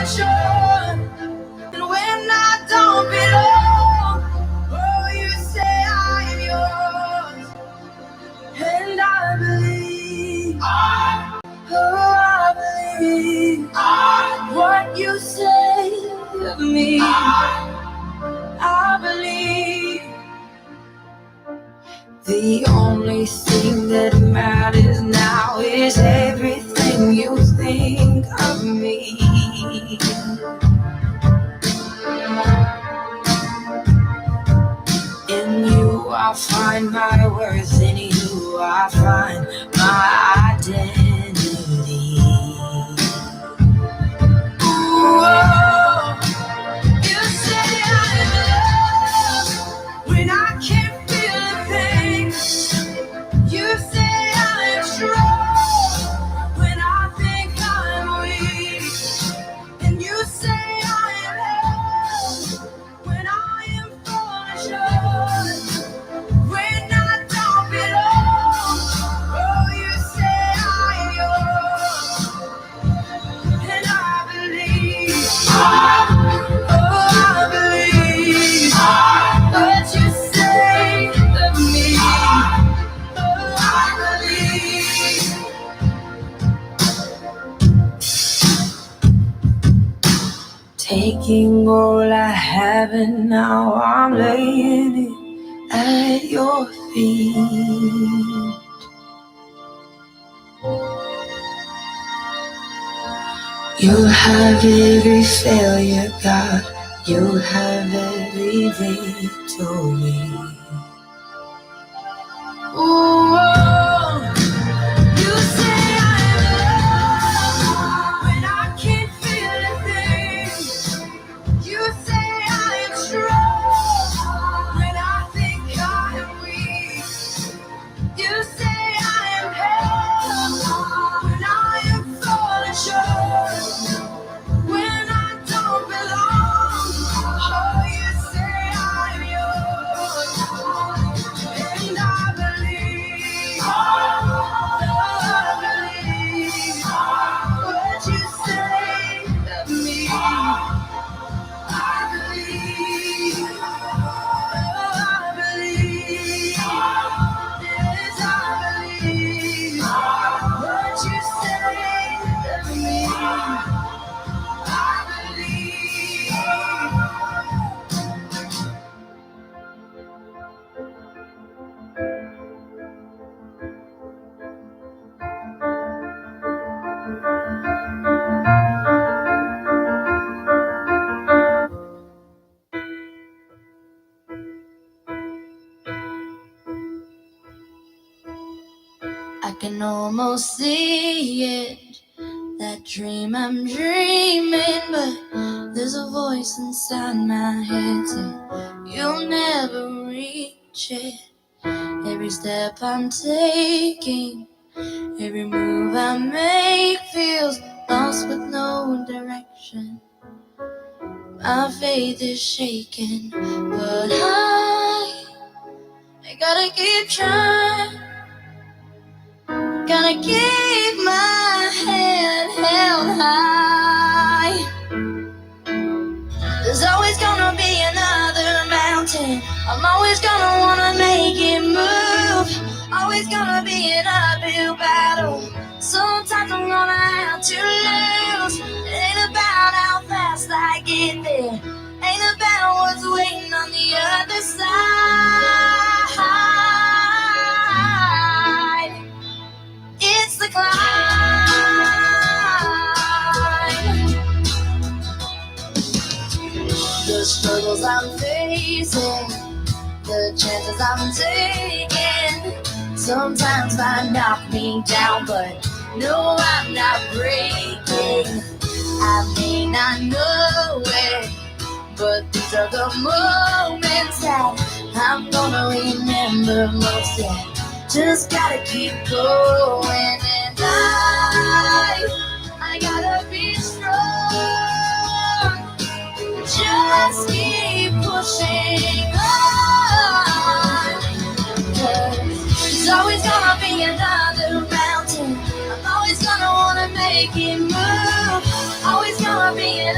falling short, and when I don't belong, oh, you say I am yours, and I believe, oh, I believe what you say of me. I believe the only thing that matters now is everything you think of me. In you I find my worth, in you I find my identity. Ooh, oh, you say I'm loved when I can't feel a thing. You say I'm strong when I think I'm weak, and you say I am held when I am falling short, when I don't belong. Oh, you say I am yours, and I believe. Oh, I believe what you say of me. Oh, I believe. Taking all I have and now I'm laying it at your feet. You have every failure, God. You have every victory. Ooh, oh, you say I'm loved when I can't feel a thing. You say I am strong when I think I am weak. You say I am held when I am falling short, when I don't belong. Oh, you say I'm yours, and I believe. Oh, I believe what you say of me. I believe. Oh, I believe. Yes, I believe what you say of me. I believe. I can almost see it, that dream I'm dreaming, but there's a voice inside my head saying you'll never reach it. Every step I'm taking, every move I make feels lost with no direction. My faith is shaking, but I gotta keep trying. Gotta keep my head held high. There's always gonna be another mountain. I'm always gonna wanna make it move. Always gonna be an uphill battle. Sometimes I'm gonna have to lose. It ain't about how fast I get there. Ain't about what's waiting on the other side. It's the climb. The struggles I'm facing, the chances I'm taking, sometimes might knock me down, but no, I'm not breaking. I may not know it, but these are the moments that I'm gonna remember most. Yeah. Just gotta keep going, and I gotta be strong. Just keep pushing on. 'Cause there's always gonna be another mountain. I'm always gonna wanna make it move. Always gonna be an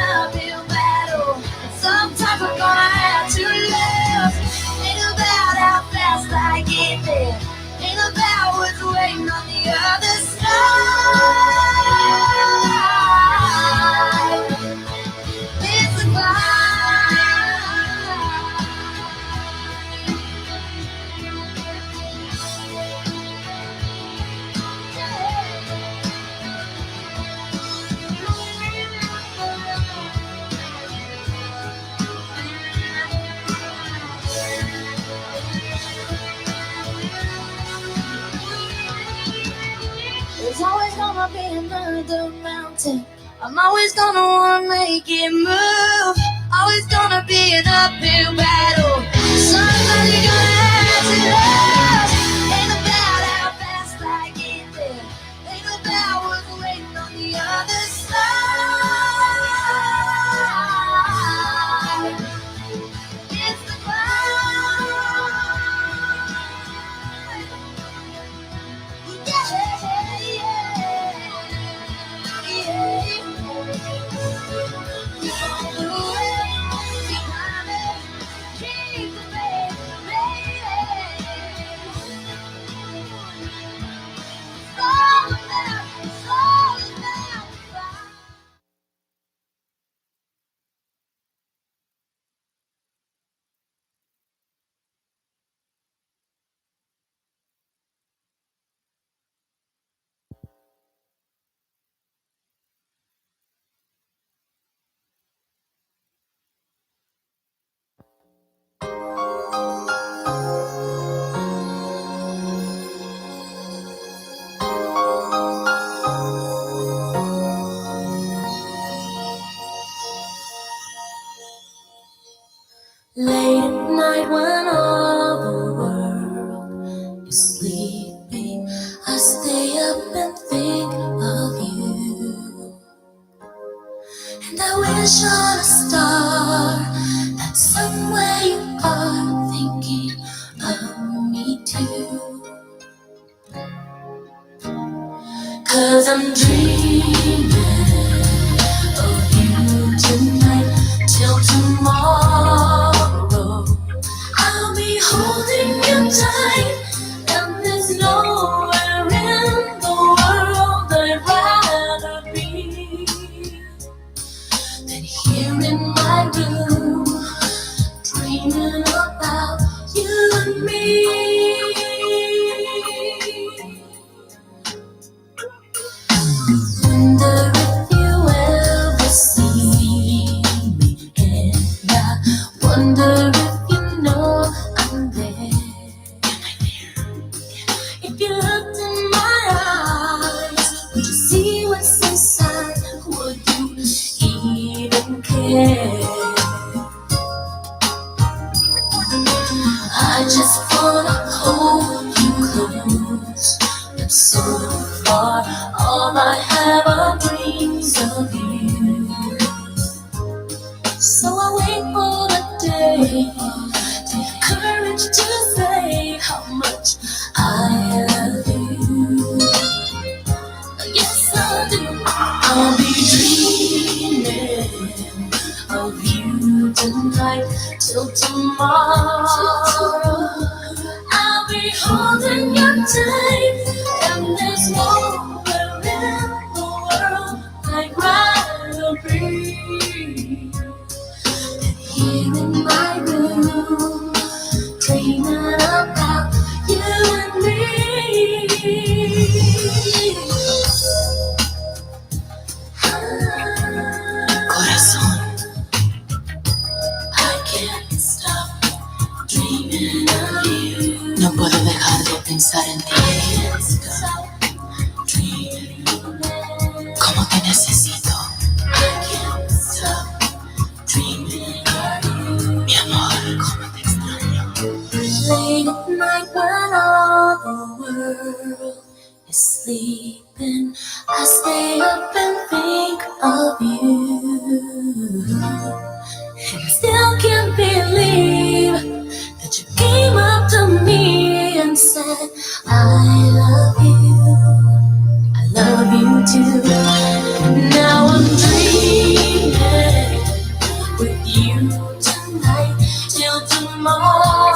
the mountain. I'm always gonna wanna make it move. Always gonna be an uphill battle. Somebody gonna have to love. Ain't about how fast I get there. Ain't about what's waiting on the other side. It's the climb. Yeah, yeah, yeah. Keep on moving, keep climbing, keep the faith, it's all about fun. Late at night when all the world is sleeping, I stay up and think of you. And I wish on a star that somewhere you are thinking of me too. 'Cause I'm dreaming of you tonight till tomorrow. I'll be holding you tight, and there's nowhere in the world I'd rather be than here in my room, dreaming about you and me. Wonder if you ever see me, and I wonder if you know I'm there. If you looked in my eyes, would you see what's inside? Would you even care? I just wanna hold you close, but so far all I have are dreams of you. So I wait for the day to have courage to say how much I love you. Yes, I do. I'll be dreaming of you tonight till tomorrow. I'll be holding you tight, and there's nowhere in the world I'd rather be than here in my room, dreaming about you and me. Corazón, I can't stop dreaming of you. No puedo dejar de pensar en ti. I can't stop dreaming. Como te necesito. I can't stop dreaming of you. Mi amor, como te extraño. Late at night when all the world is sleeping, I stay up and think of you. And I still can't believe that you came up to me and said, I love you. I love you too. Now I'm dreaming with you tonight till tomorrow,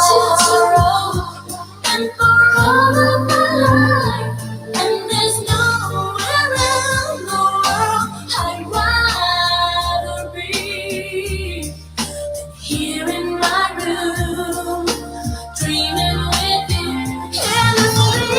and for all of my life. And there's nowhere in the world I'd rather be than here in my room, dreaming with you endlessly.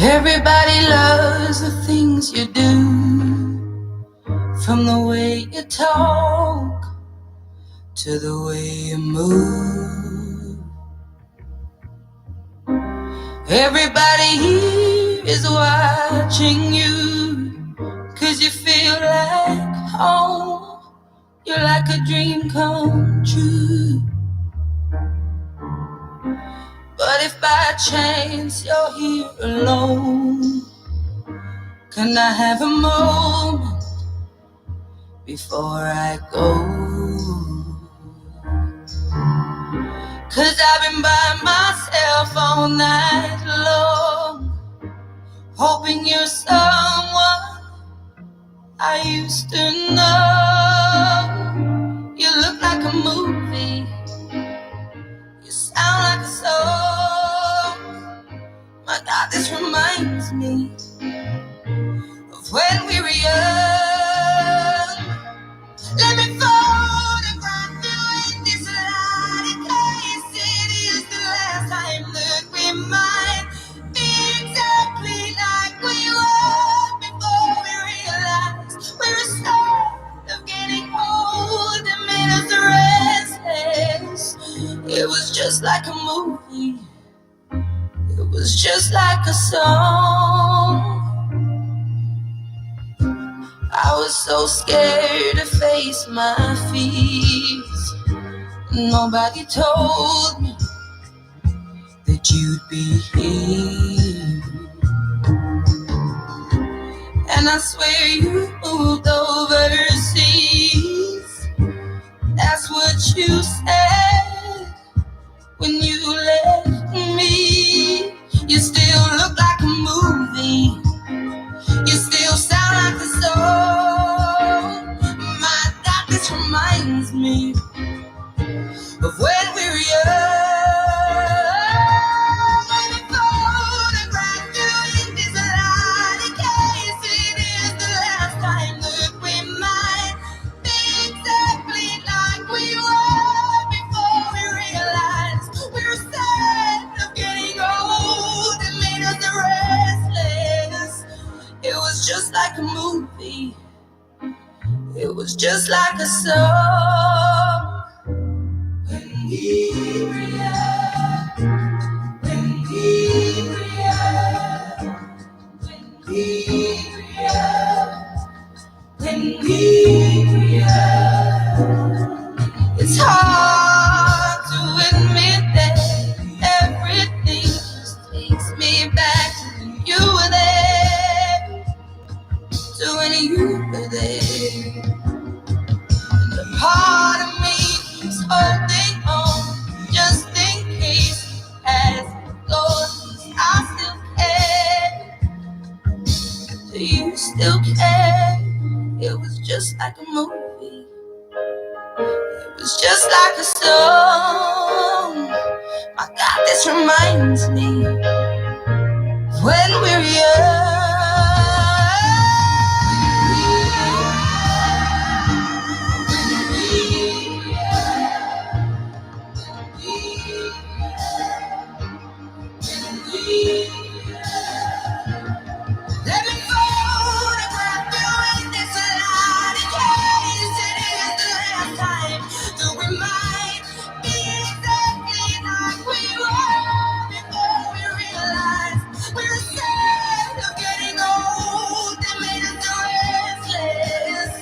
Everybody loves the things you do, from the way you talk to the way you move. Everybody here is watching you, 'cause you feel like home. You're like a dream come true. But if by chance you're here alone, can I have a moment before I go? 'Cause I've been by myself all night long, hoping you're someone I used to know. You look like a movie, you sound like a song. My God, this reminds me of when we were young. Let me photograph you in this light, in case it is the last time that we might be exactly like we were before we realized we're scared of getting old and made us restless. It was just like a movie, it was just like a song. I was so scared to face my fears. Nobody told me that you'd be here. And I swear you moved overseas. That's what you said when you left me. You still look like a movie, you still sound like a song. My God, this reminds me of when we were young. Let me photograph you in this light, in case it is the last time that we might be exactly like we were before we realized we're sad of getting old and made us restless. It was just like a movie, it was just like a song. When we were young, when we were young, when we were young, when we were young. It's hard to admit that everything just takes me back to when you were there, to when you were there. And a part of me keeps holding on, just in case as it goes. I still care. Do you still care? It was just like a movie, it was just like a song. My God, this reminds me when we were young. Let me photograph you in this light, in case it is the last time that we might be exactly like we were before we realized we're scared of getting old and made us restless.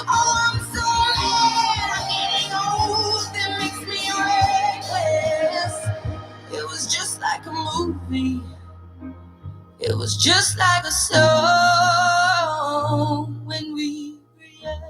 Oh, I'm so glad I'm getting old, that makes me reckless. It was just like a movie, it was just like a song when we were young.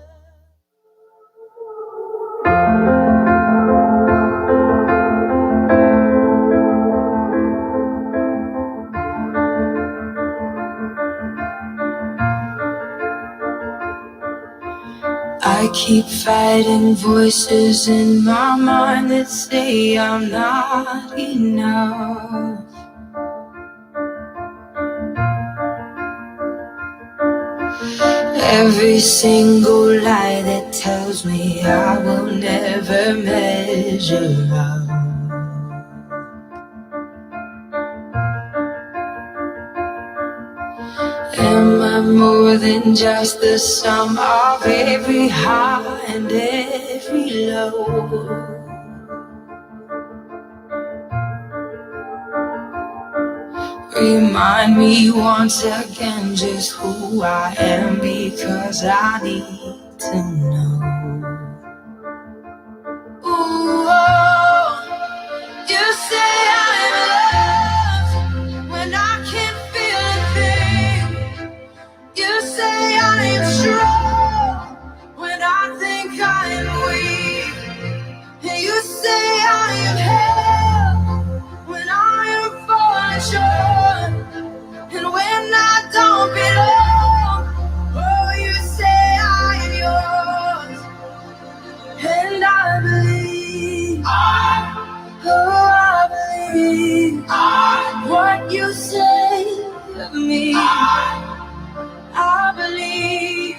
I keep fighting voices in my mind that say I'm not enough. Every single lie that tells me I will never measure up. Am I more than just the sum of every high and every low? Remind me once again just who I am, because I need to know. Ooh, oh, you say I'm loved when I can't feel a thing. You say I am strong when I think I am weak. And you say I am held when I am falling short. And when I don't belong, oh, you say I am yours. And I believe, oh, I believe what you say of me. I believe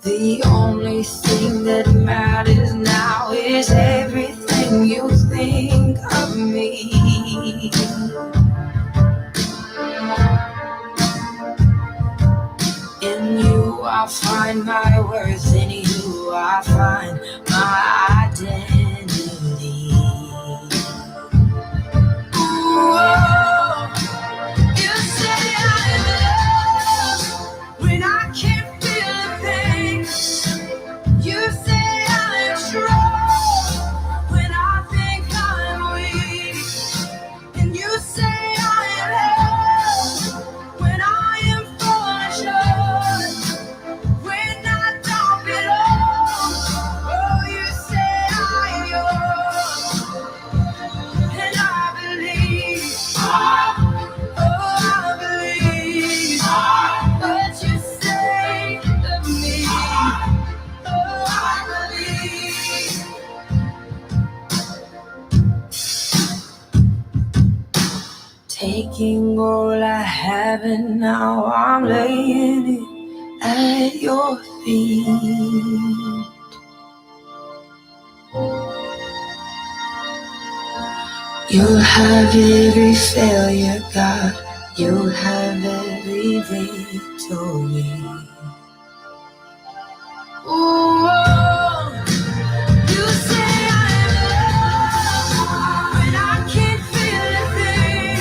the only thing that matters now is everything you think of me. In you I find my worth, in you I find my identity. Ooh, oh, you say I'm loved when I can't feel a thing. You say I'm strong when I think I'm weak. And you say I am held when I am falling short. When I don't belong, oh, you say I am yours. And I believe, oh, I believe what you say of me. Oh, I believe. Taking all I have and now I'm laying it at your feet. You'll have every failure, God. You'll have every victory. Ooh, oh, you say I'm loved when I can't feel a thing.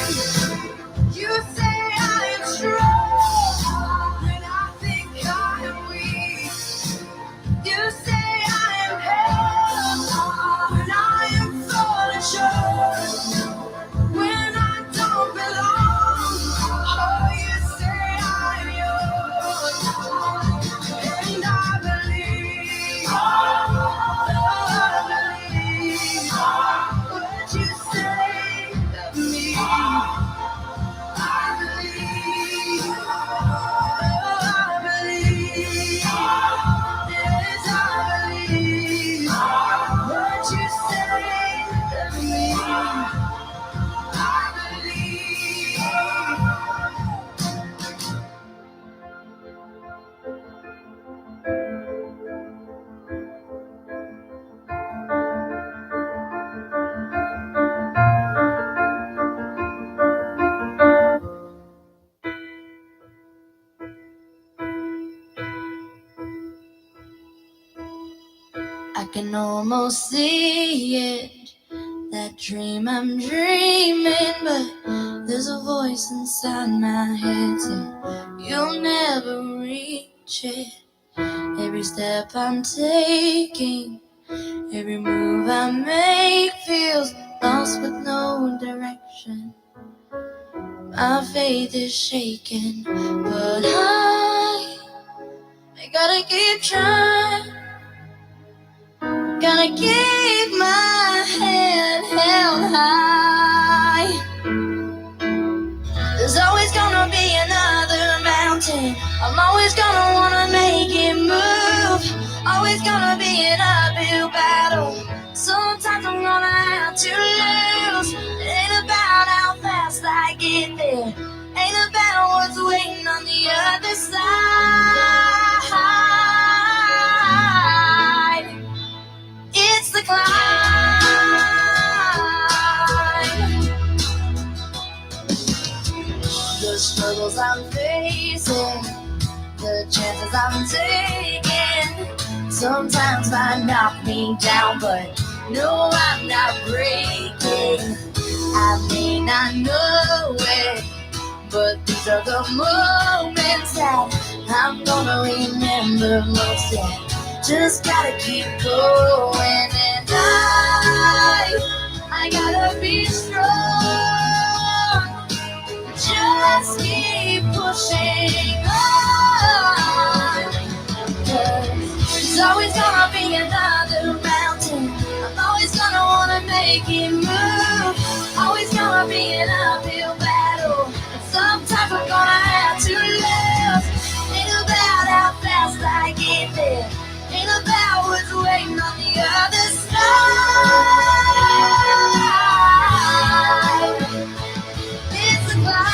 You say I am strong when I think I am weak. You say I am held when I am falling short. When I don't belong, oh, you say I'm yours. And I believe, oh, I believe what you say of me. I believe, oh, I believe, yes, I believe what you say of me. I believe. I can almost see it, that dream I'm dreaming, but there's a voice inside my head saying you'll never reach it. Every step I'm taking, every move I make feels lost with no direction. My faith is shaking, but I gotta keep trying. Gotta keep my head held high. There's always gonna be another mountain. I'm always gonna wanna make it move. side. It's the climb. The struggles I'm facing, the chances I'm taking, sometimes might knock me down, but no, I'm not breaking. I may not know it, but these are the moments that I'm gonna remember most. Yeah, just gotta keep going, and I gotta be strong. Just keep pushing on. 'Cause there's always gonna be another mountain. I'm always gonna wanna make it move. Always gonna be an uphill battle. And sometimes I'm gonna have to lose. Ain't about how fast I get there. Ain't about what's waiting on the other side. It's a climb.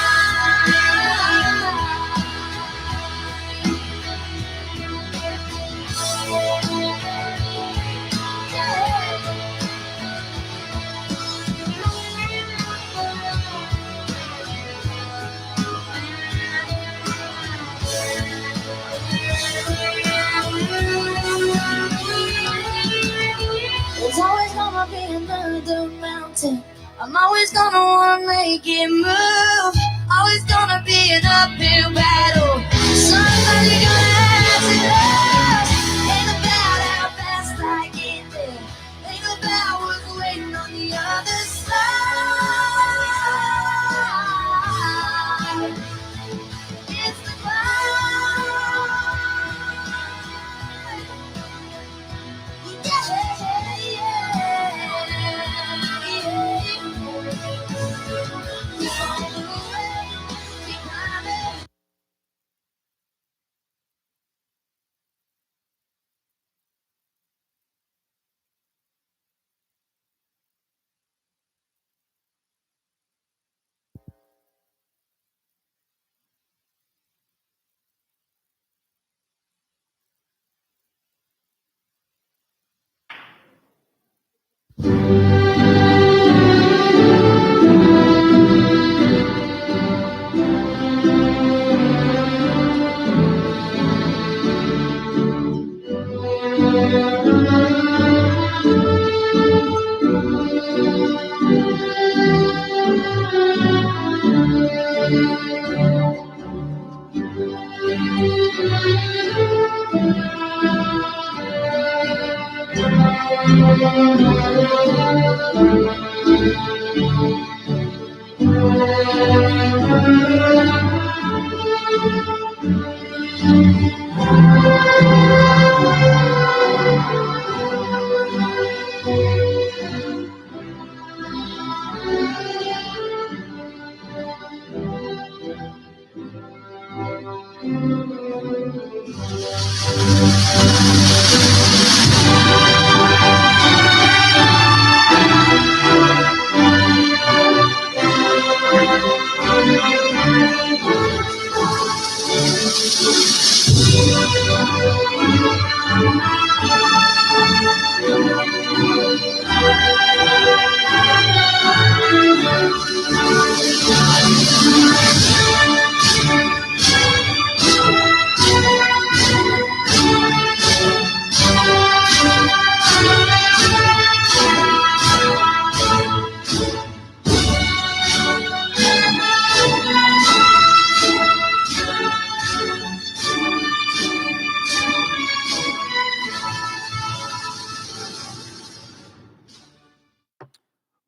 There's always gonna be another mountain. I'm always gonna wanna make it move. Always gonna be an uphill battle. Somebody gonna have to lose. Ain't about how fast I get there. Ain't about what's waiting on the other side. It's the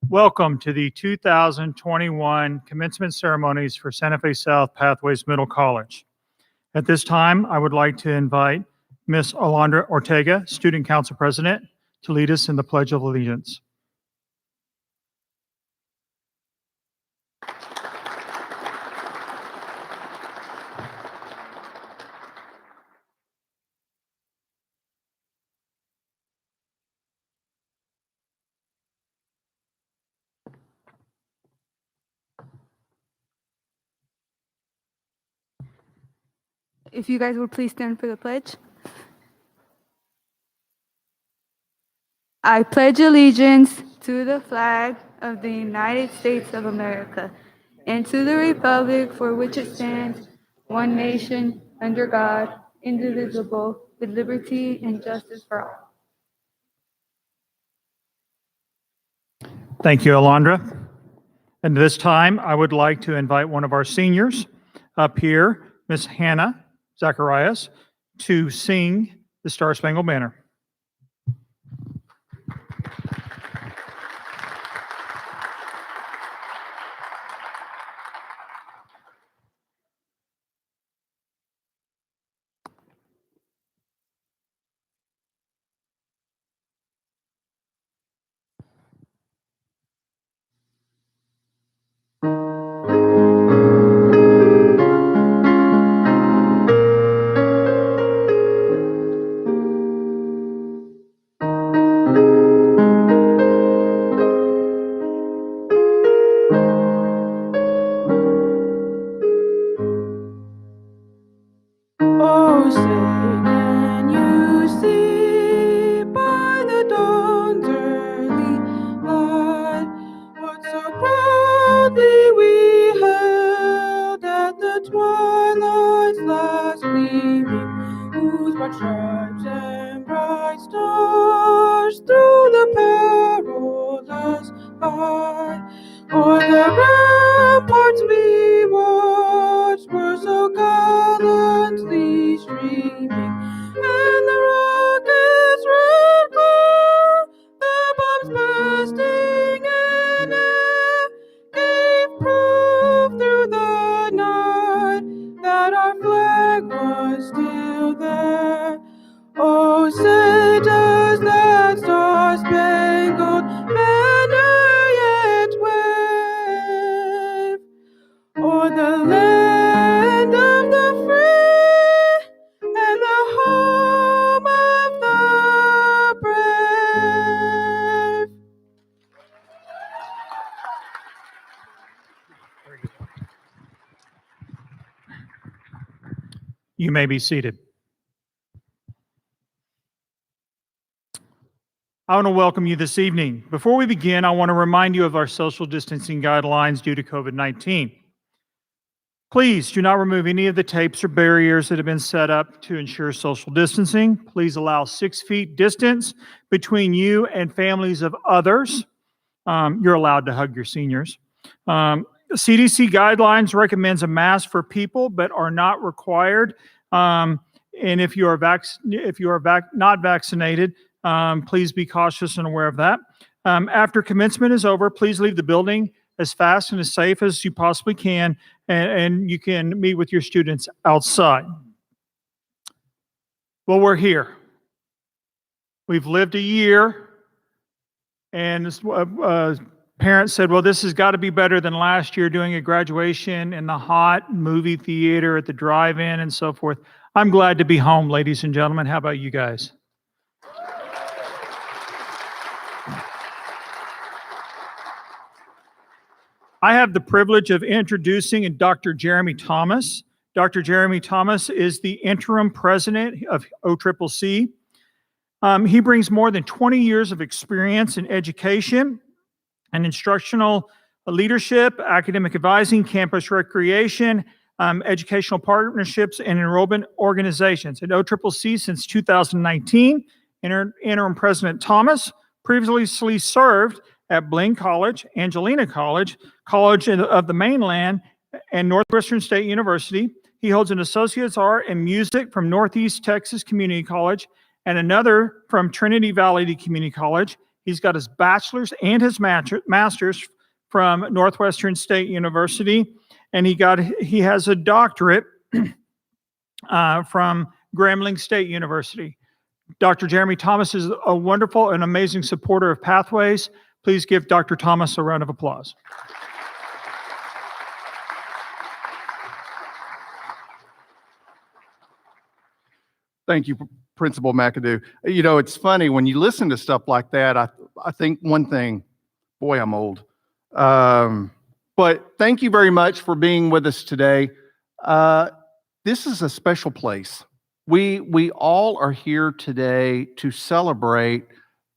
Welcome to the 2021 commencement ceremonies for Santa Fe South Pathways Middle College. At this time, I would like to invite Ms. Alondra Ortega, Student Council President, to lead us in the Pledge of Allegiance. If you guys would please stand for the pledge. I pledge allegiance to the flag of the United States of America and to the republic for which it stands, one nation, under God, indivisible, with liberty and justice for all. Thank you, Alondra. And this time, I would like to invite one of our seniors up here, Miss Hannah Zacharias, to sing the Star Spangled Banner. Oh, say, can you see by the dawn's early light what so proudly we hailed at the twilight's last gleaming, whose broad stripes and bright stars through the perilous fight o'er the ramparts we watched were so gallantly streaming, and the rocket's red glare, the bombs bursting in air, gave proof through the night that our flag was still there. Oh, say does that star-spangled banner yet wave o'er the land of the free and the home of the brave? You may be seated. I want to welcome you this evening. Before we begin, I want to remind you of our social distancing guidelines due to COVID-19. Please do not remove any of the tapes or barriers that have been set up to ensure social distancing. Please allow 6 feet distance between you and families of others. You're allowed to hug your seniors. CDC guidelines recommends a mask for people, but are not required. And if you are not vaccinated, please be cautious and aware of that. After commencement is over, please leave the building as fast and as safe as you possibly can, and you can meet with your students outside. Well, we're here. We've lived a year, and parents said, well, this has got to be better than last year doing a graduation in the hot movie theater at the drive-in and so forth. I'm glad to be home, ladies and gentlemen. How about you guys? I have the privilege of introducing Dr. Jeremy Thomas. Dr. Jeremy Thomas is the interim president of OCCC. He brings more than 20 years of experience in education and instructional leadership, academic advising, campus recreation, educational partnerships, and enrollment organizations. At OCCC since 2019, interim president Thomas previously served at Blaine College, Angelina College, College of the Mainland, and Northwestern State University. He holds an Associate's Art in Music from Northeast Texas Community College and another from Trinity Valley Community College. He's got his bachelor's and his master's from Northwestern State University, and he has a doctorate from Grambling State University. Dr. Jeremy Thomas is a wonderful and amazing supporter of Pathways. Please give Dr. Thomas a round of applause. Thank you, Principal McAdoo. You know, it's funny when you listen to stuff like that, I think one thing, boy, I'm old. But thank you very much for being with us today. this is a special place. We all are here today to celebrate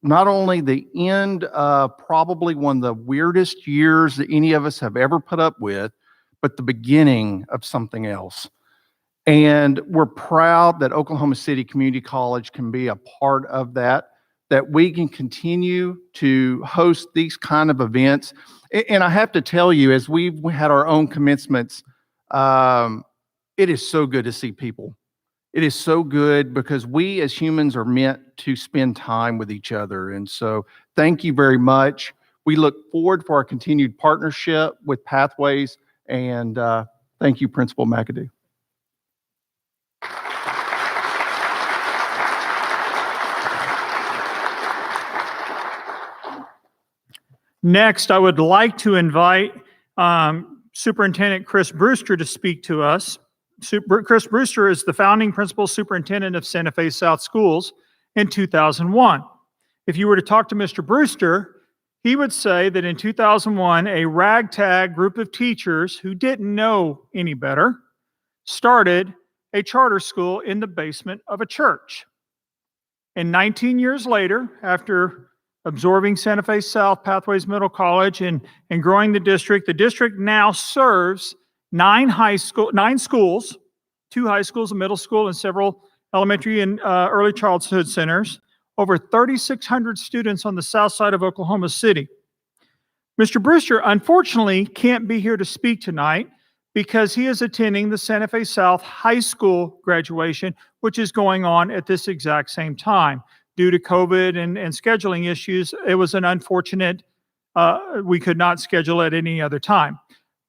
not only the end of probably one of the weirdest years that any of us have ever put up with, but the beginning of something else. And we're proud that Oklahoma City Community College can be a part of that, that we can continue to host these kind of events. And I have to tell you, as we've had our own commencements, it is so good to see people. It is so good because we as humans are meant to spend time with each other. And so thank you very much. We look forward for our continued partnership with Pathways. And thank you, Principal McAdoo. Next, I would like to invite Superintendent Chris Brewster to speak to us. Chris Brewster is the founding principal superintendent of Santa Fe South Schools in 2001. If you were to talk to Mr. Brewster, he would say that in 2001, a ragtag group of teachers who didn't know any better started a charter school in the basement of a church. And 19 years later, after absorbing Santa Fe South Pathways Middle College and growing the district now serves 9 schools, 2 high schools, a middle school, and several elementary and early childhood centers, over 3,600 students on the south side of Oklahoma City. Mr. Brewster, unfortunately, can't be here to speak tonight because he is attending the Santa Fe South High School graduation, which is going on at this exact same time. Due to COVID and scheduling issues, it was an unfortunate, we could not schedule at any other time.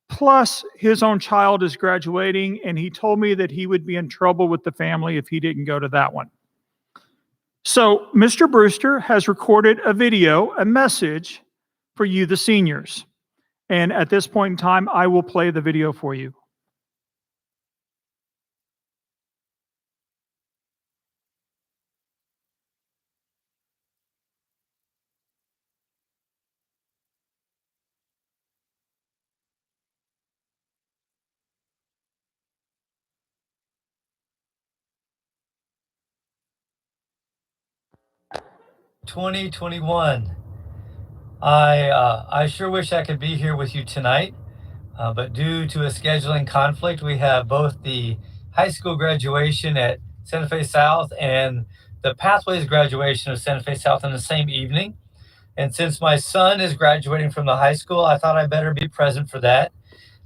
Plus, his own child is graduating, and he told me that he would be in trouble with the family if he didn't go to that one. So, Mr. Brewster has recorded a video, a message for you, the seniors. And at this point in time, I will play the video for you. (2021). I sure wish I could be here with you tonight, but due to a scheduling conflict, we have both the high school graduation at Santa Fe South and the Pathways graduation of Santa Fe South on the same evening. And since my son is graduating from the high school, I thought I better be present for that.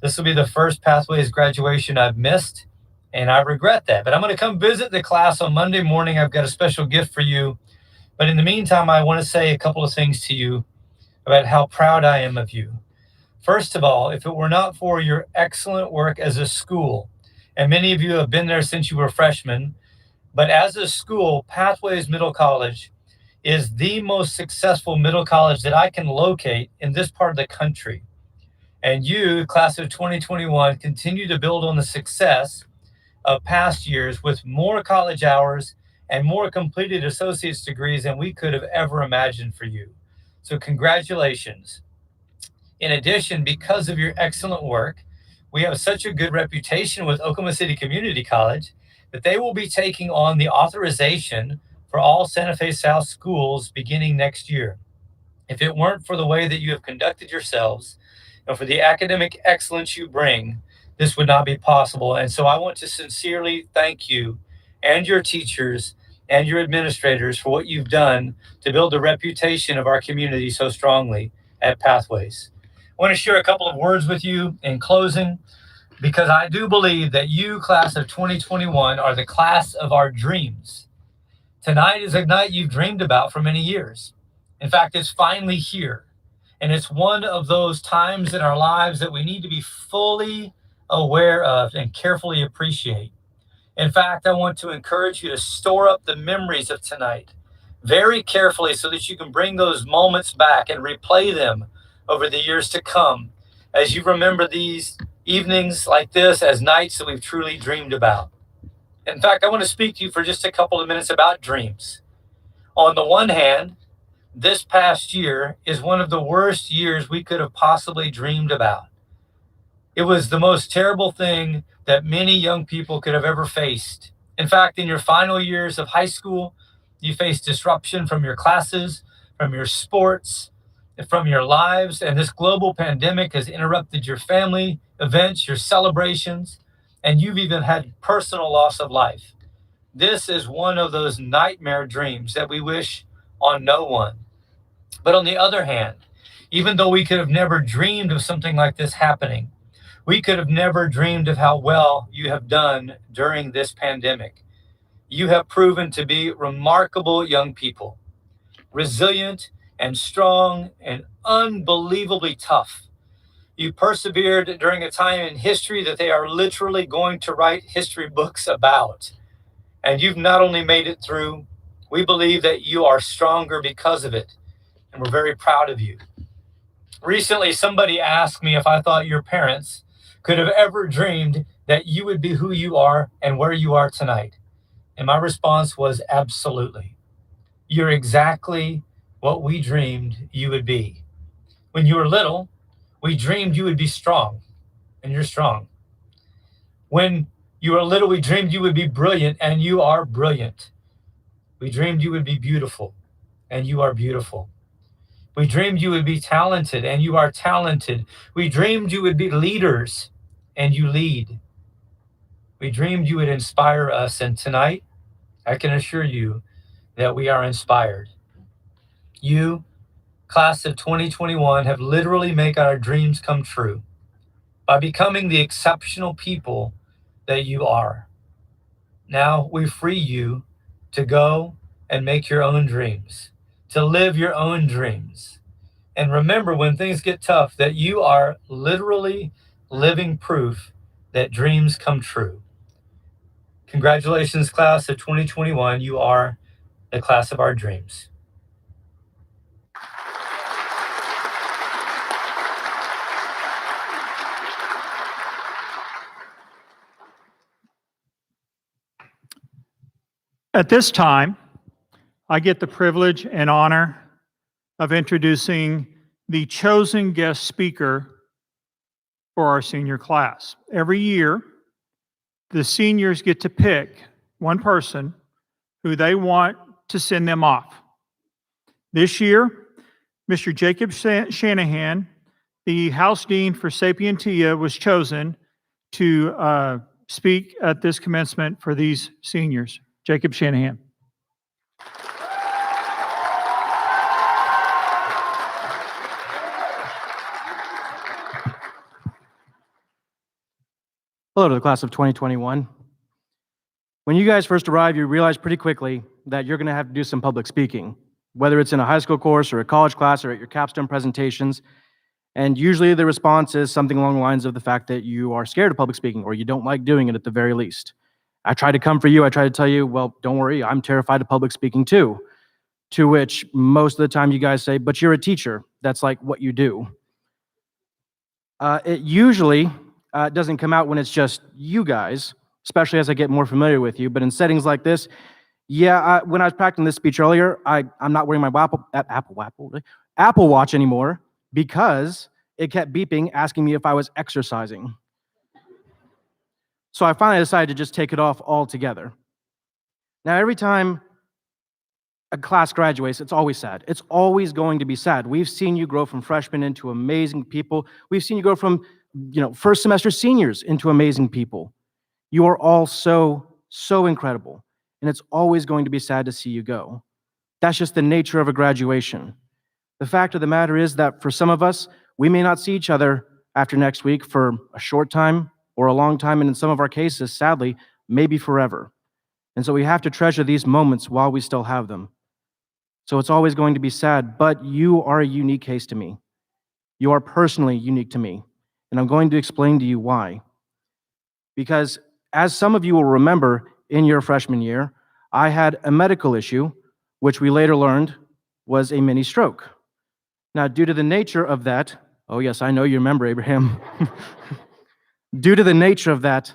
This will be the first Pathways graduation I've missed, and I regret that. But I'm going to come visit the class on Monday morning. I've got a special gift for you. But in the meantime, I want to say a couple of things to you about how proud I am of you. First of all, if it were not for your excellent work as a school, and many of you have been there since you were freshmen, but as a school, Pathways Middle College is the most successful middle college that I can locate in this part of the country. And you, class of 2021, continue to build on the success of past years with more college hours and more completed associate's degrees than we could have ever imagined for you. So congratulations. In addition, because of your excellent work, we have such a good reputation with Oklahoma City Community College that they will be taking on the authorization for all Santa Fe South schools beginning next year. If it weren't for the way that you have conducted yourselves and for the academic excellence you bring, this would not be possible. And so I want to sincerely thank you and your teachers and your administrators for what you've done to build the reputation of our community so strongly at Pathways. I want to share a couple of words with you in closing, because I do believe that you, class of 2021, are the class of our dreams. Tonight is a night you've dreamed about for many years. In fact, it's finally here. And it's one of those times in our lives that we need to be fully aware of and carefully appreciate. In fact, I want to encourage you to store up the memories of tonight very carefully so that you can bring those moments back and replay them over the years to come as you remember these evenings like this as nights that we've truly dreamed about. In fact, I want to speak to you for just a couple of minutes about dreams. On the one hand, this past year is one of the worst years we could have possibly dreamed about. It was the most terrible thing that many young people could have ever faced. In fact, in your final years of high school, you faced disruption from your classes, from your sports, and from your lives. And this global pandemic has interrupted your family events, your celebrations, and you've even had personal loss of life. This is one of those nightmare dreams that we wish on no one. But on the other hand, even though we could have never dreamed of something like this happening, we could have never dreamed of how well you have done during this pandemic. You have proven to be remarkable young people, resilient and strong and unbelievably tough. You persevered during a time in history that they are literally going to write history books about. And you've not only made it through, we believe that you are stronger because of it. And we're very proud of you. Recently, somebody asked me if I thought your parents could have ever dreamed that you would be who you are and where you are tonight. And my response was absolutely. You're exactly what we dreamed you would be. When you were little, we dreamed you would be strong, and you're strong. When you were little, we dreamed you would be brilliant, and you are brilliant. We dreamed you would be beautiful, and you are beautiful. We dreamed you would be talented, and you are talented. We dreamed you would be leaders, and you lead. We dreamed you would inspire us, and tonight, I can assure you that we are inspired. You, class of 2021, have literally made our dreams come true by becoming the exceptional people that you are. Now we free you to go and make your own dreams, to live your own dreams. And remember, when things get tough, that you are literally living proof that dreams come true. Congratulations, class of 2021. You are the class of our dreams. At this time, I get the privilege and honor of introducing the chosen guest speaker for our senior class. Every year, the seniors get to pick one person who they want to send them off. This year, Mr. Jacob Shanahan, the House Dean for Sapientia, was chosen to speak at this commencement for these seniors. Jacob Shanahan. Hello to the class of 2021. When you guys first arrive, you realize pretty quickly that you're going to have to do some public speaking, whether it's in a high school course or a college class or at your capstone presentations. And usually the response is something along the lines of the fact that you are scared of public speaking or you don't like doing it at the very least. I try to come for you. I try to tell you, well, don't worry, I'm terrified of public speaking too. To which most of the time you guys say, but you're a teacher. That's like what you do. It usually doesn't come out when it's just you guys, especially as I get more familiar with you. But in settings like this, yeah, when I was practicing this speech earlier, I'm not wearing my Apple Watch anymore because it kept beeping, asking me if I was exercising. So I finally decided to just take it off altogether. Now, every time a class graduates, it's always sad. It's always going to be sad. We've seen you grow from freshmen into amazing people. We've seen you grow from, first semester seniors into amazing people. You are all so incredible. And it's always going to be sad to see you go. That's just the nature of a graduation. The fact of the matter is that for some of us, we may not see each other after next week for a short time or a long time, and in some of our cases, sadly, maybe forever. And so we have to treasure these moments while we still have them. So it's always going to be sad, but you are a unique case to me. You are personally unique to me, and I'm going to explain to you why. Because as some of you will remember, in your freshman year, I had a medical issue, which we later learned was a mini stroke. Now, due to the nature of that, oh yes, I know you remember, Abraham. Due to the nature of that,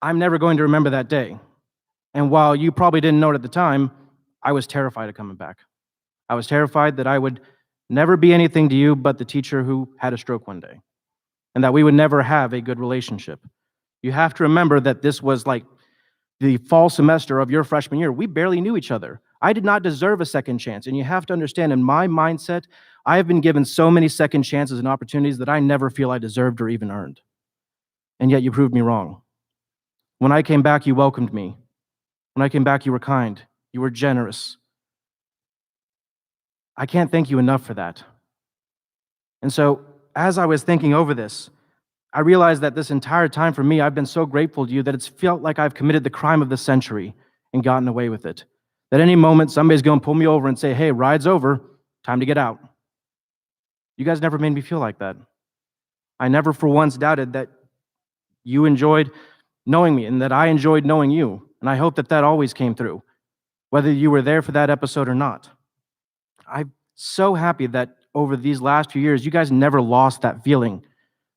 I'm never going to remember that day. And while you probably didn't know it at the time, I was terrified of coming back. I was terrified that I would never be anything to you but the teacher who had a stroke one day. and that we would never have a good relationship. You have to remember that this was like the fall semester of your freshman year. We barely knew each other. I did not deserve a second chance, and you have to understand, in my mindset, I have been given so many second chances and opportunities that I never feel I deserved or even earned. And yet you proved me wrong. When I came back, you welcomed me. When I came back, you were kind. You were generous. I can't thank you enough for that. And so, as I was thinking over this, I realized that this entire time for me, I've been so grateful to you that it's felt like I've committed the crime of the century and gotten away with it. That any moment, somebody's going to pull me over and say, hey, ride's over, time to get out. You guys never made me feel like that. I never for once doubted that you enjoyed knowing me and that I enjoyed knowing you. And I hope that that always came through, whether you were there for that episode or not. I'm so happy that over these last few years, you guys never lost that feeling,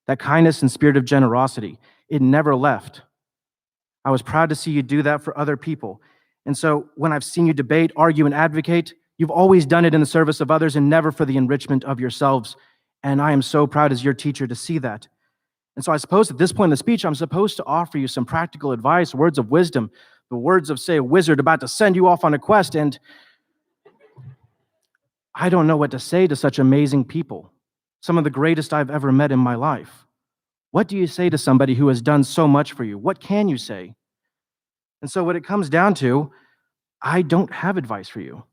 that kindness and spirit of generosity. It never left. I was proud to see you do that for other people. And so when I've seen you debate, argue, and advocate, you've always done it in the service of others and never for the enrichment of yourselves. And I am so proud as your teacher to see that. And so I suppose at this point in the speech, I'm supposed to offer you some practical advice, words of wisdom, the words of, say, a wizard about to send you off on a quest. And I don't know what to say to such amazing people, some of the greatest I've ever met in my life. What do you say to somebody who has done so much for you? What can you say? And so what it comes down to, I don't have advice for you.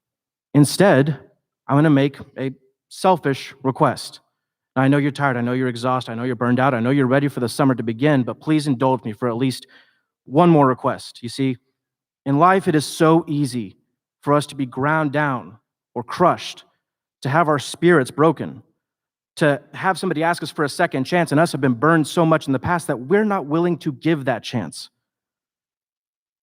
Instead, I'm going to make a selfish request. Now, I know you're tired. I know you're exhausted. I know you're burned out. I know you're ready for the summer to begin, but please indulge me for at least one more request. You see, in life, it is so easy for us to be ground down or crushed, to have our spirits broken, to have somebody ask us for a second chance, and us have been burned so much in the past that we're not willing to give that chance.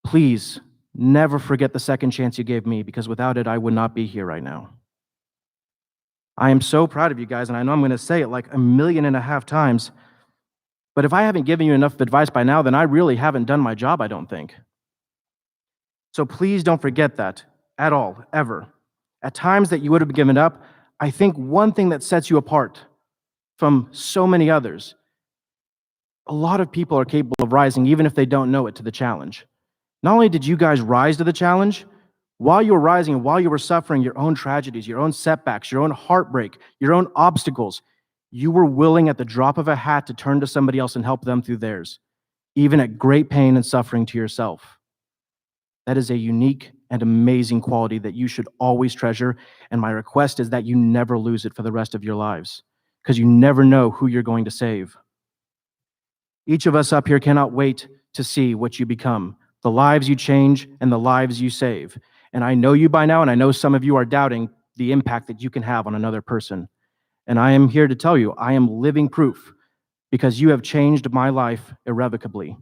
Please never forget the second chance you gave me, because without it, I would not be here right now. I am so proud of you guys, and I know I'm going to say it like 1.5 million times, but if I haven't given you enough advice by now, then I really haven't done my job, I don't think. So please don't forget that at all, ever. At times that you would have given up, I think one thing that sets you apart from so many others, a lot of people are capable of rising, even if they don't know it, to the challenge. Not only did you guys rise to the challenge, while you were rising and while you were suffering your own tragedies, your own setbacks, your own heartbreak, your own obstacles, you were willing at the drop of a hat to turn to somebody else and help them through theirs, even at great pain and suffering to yourself. That is a unique and amazing quality that you should always treasure, and my request is that you never lose it for the rest of your lives, because you never know who you're going to save. Each of us up here cannot wait to see what you become, the lives you change and the lives you save. And I know you by now, and I know some of you are doubting the impact that you can have on another person. And I am here to tell you, I am living proof, because you have changed my life irrevocably.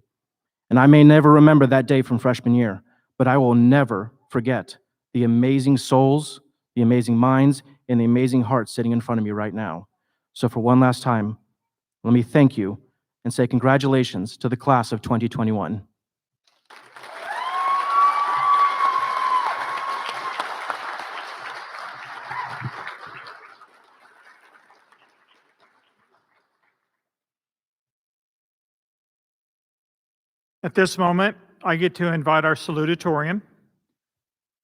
And I may never remember that day from freshman year, but I will never forget the amazing souls, the amazing minds, and the amazing hearts sitting in front of me right now. So for one last time, let me thank you and say congratulations to the class of 2021. At this moment, I get to invite our salutatorian,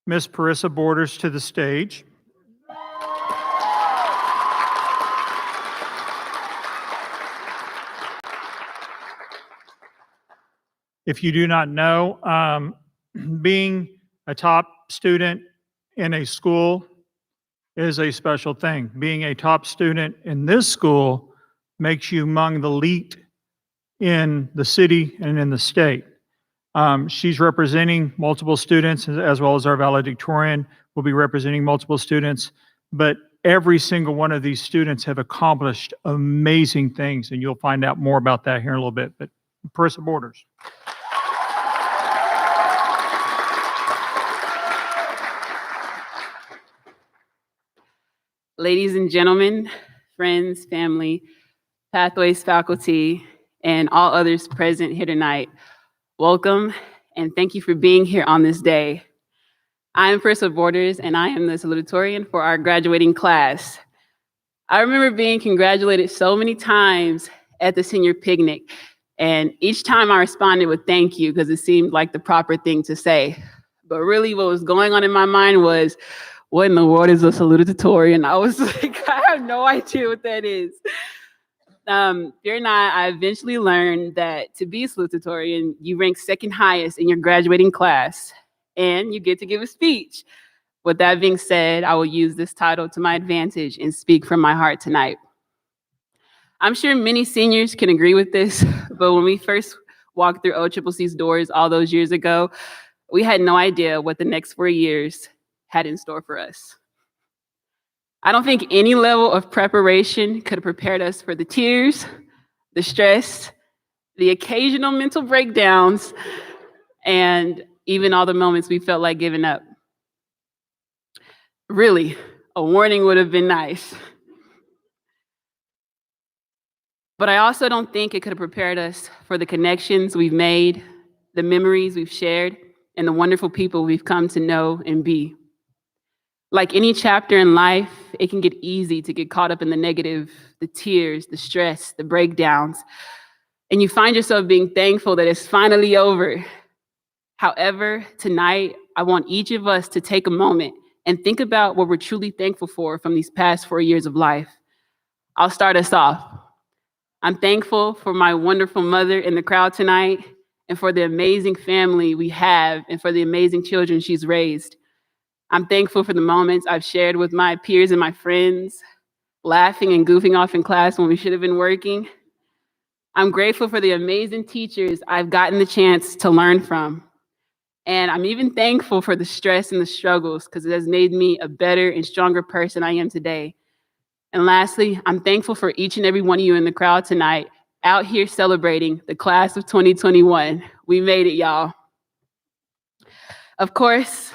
Miss Parissa Borders, to the stage. If you do not know, being a top student in a school is a special thing. Being a top student in this school makes you among the elite in the city and in the state. She's representing multiple students, as well as our valedictorian will be representing multiple students, but every single one of these students have accomplished amazing things, and you'll find out more about that here in a little bit. But Parissa Borders. Ladies and gentlemen, friends, family, Pathways faculty, and all others present here tonight, welcome and thank you for being here on this day. I am Parissa Borders, and I am the salutatorian for our graduating class. I remember being congratulated so many times at the senior picnic. And each time I responded with thank you because it seemed like the proper thing to say. But really what was going on in my mind was, what in the world is a salutatorian? I was like, I have no idea what that is. Fear not, I eventually learned that to be a salutatorian, you rank second highest in your graduating class, and you get to give a speech. With that being said, I will use this title to my advantage and speak from my heart tonight. I'm sure many seniors can agree with this, but when we first walked through OCCC's doors all those years ago, we had no idea what the next 4 years had in store for us. I don't think any level of preparation could have prepared us for the tears, the stress, the occasional mental breakdowns, and even all the moments we felt like giving up. Really, a warning would have been nice. But I also don't think it could have prepared us for the connections we've made, the memories we've shared, and the wonderful people we've come to know and be. Like any chapter in life, it can get easy to get caught up in the negative, the tears, the stress, the breakdowns, and you find yourself being thankful that it's finally over. However, tonight, I want each of us to take a moment and think about what we're truly thankful for from these past 4 years of life. I'll start us off. I'm thankful for my wonderful mother in the crowd tonight and for the amazing family we have and for the amazing children she's raised. I'm thankful for the moments I've shared with my peers and my friends, laughing and goofing off in class when we should have been working. I'm grateful for the amazing teachers I've gotten the chance to learn from. And I'm even thankful for the stress and the struggles because it has made me a better and stronger person I am today. And lastly, I'm thankful for each and every one of you in the crowd tonight out here celebrating the class of 2021. We made it, y'all. Of course,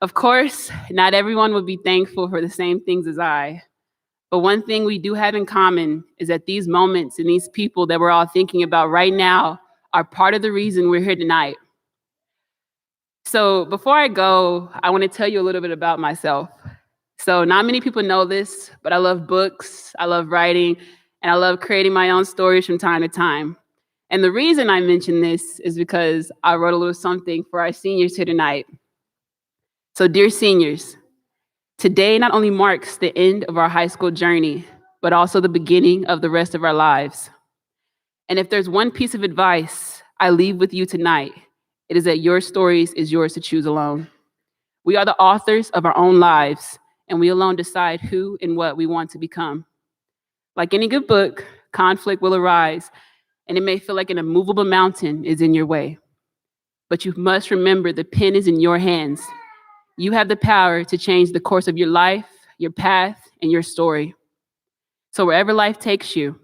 Of course, not everyone would be thankful for the same things as I. But one thing we do have in common is that these moments and these people that we're all thinking about right now are part of the reason we're here tonight. So before I go, I want to tell you a little bit about myself. So not many people know this, but I love books, I love writing, and I love creating my own stories from time to time. And the reason I mention this is because I wrote a little something for our seniors here tonight. So dear seniors, today not only marks the end of our high school journey, but also the beginning of the rest of our lives. And if there's one piece of advice I leave with you tonight, it is that your stories is yours to choose alone. We are the authors of our own lives, and we alone decide who and what we want to become. Like any good book, conflict will arise, and it may feel like an immovable mountain is in your way. But you must remember the pen is in your hands. You have the power to change the course of your life, your path, and your story. So wherever life takes you,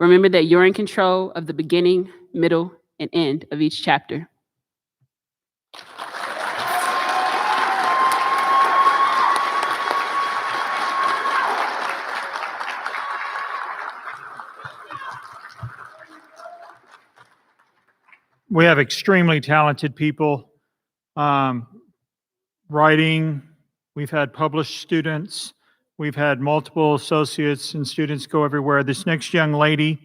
remember that you're in control of the beginning, middle, and end of each chapter. We have extremely talented people writing. We've had published students. We've had multiple associates and students go everywhere. This next young lady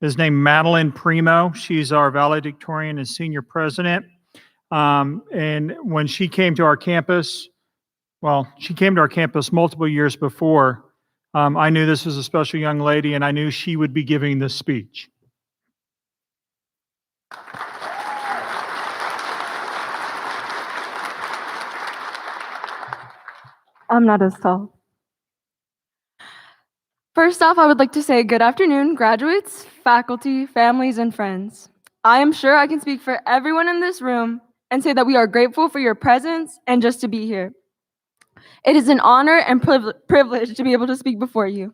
is named Madeline Primo. She's our valedictorian and senior president. And when she came to our campus, she came to our campus multiple years before, I knew this was a special young lady and I knew she would be giving this speech. I'm not as tall. First off, I would like to say good afternoon, graduates, faculty, families, and friends. I am sure I can speak for everyone in this room and say that we are grateful for your presence and just to be here. It is an honor and privilege to be able to speak before you.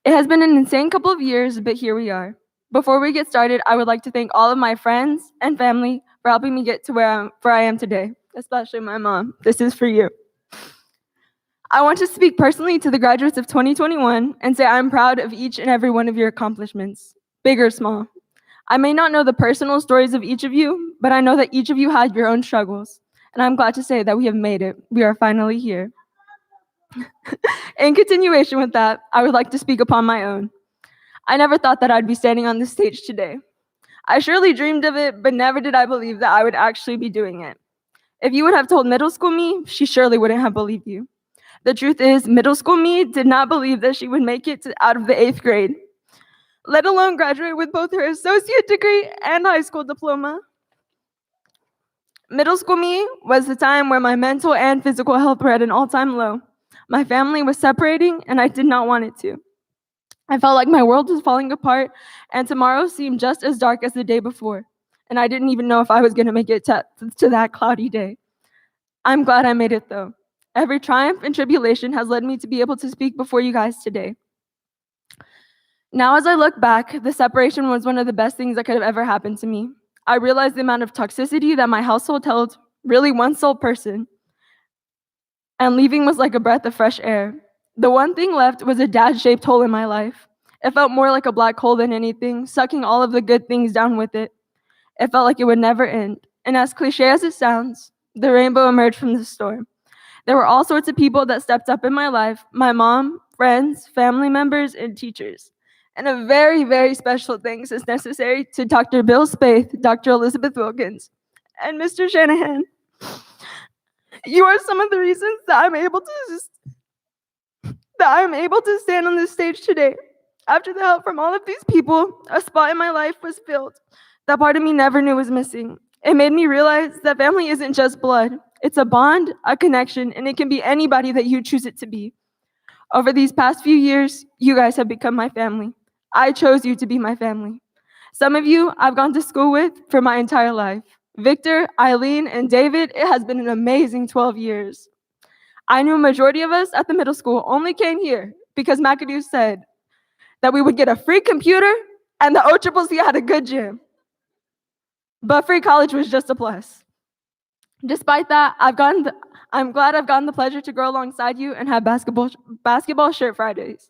It has been an insane couple of years, but here we are. Before we get started, I would like to thank all of my friends and family for helping me get to where I am today, especially my mom. This is for you. I want to speak personally to the graduates of 2021 and say I'm proud of each and every one of your accomplishments, big or small. I may not know the personal stories of each of you, but I know that each of you had your own struggles, and I'm glad to say that we have made it. We are finally here. In continuation with that, I would like to speak upon my own. I never thought that I'd be standing on this stage today. I surely dreamed of it, but never did I believe that I would actually be doing it. If you would have told middle school me, she surely wouldn't have believed you. The truth is, middle school me did not believe that she would make it out of the 8th grade, let alone graduate with both her associate degree and high school diploma. Middle school me was the time where my mental and physical health were at an all-time low. My family was separating, and I did not want it to. I felt like my world was falling apart, and tomorrow seemed just as dark as the day before, and I didn't even know if I was going to make it to that cloudy day. I'm glad I made it, though. Every triumph and tribulation has led me to be able to speak before you guys today. Now, as I look back, the separation was one of the best things that could have ever happened to me. I realized the amount of toxicity that my household held really one sole person, and leaving was like a breath of fresh air. The one thing left was a dad-shaped hole in my life. It felt more like a black hole than anything, sucking all of the good things down with it. It felt like it would never end. And as cliche as it sounds, the rainbow emerged from the storm. There were all sorts of people that stepped up in my life: my mom, friends, family members, and teachers. And a very, very special thanks is necessary to Dr. Bill Spaeth, Dr. Elizabeth Wilkins, and Mr. Shanahan. You are some of the reasons that I'm able to stand on this stage today. After the help from all of these people, a spot in my life was filled that part of me never knew was missing. It made me realize that family isn't just blood. It's a bond, a connection, and it can be anybody that you choose it to be. Over these past few years, you guys have become my family. I chose you to be my family. Some of you I've gone to school with for my entire life. Victor, Eileen, and David, it has been an amazing 12 years. I knew a majority of us at the middle school only came here because McAdoo said that we would get a free computer and the OCCC had a good gym. But free college was just a plus. Despite that, I'm glad I've gotten the pleasure to grow alongside you and have basketball shirt Fridays.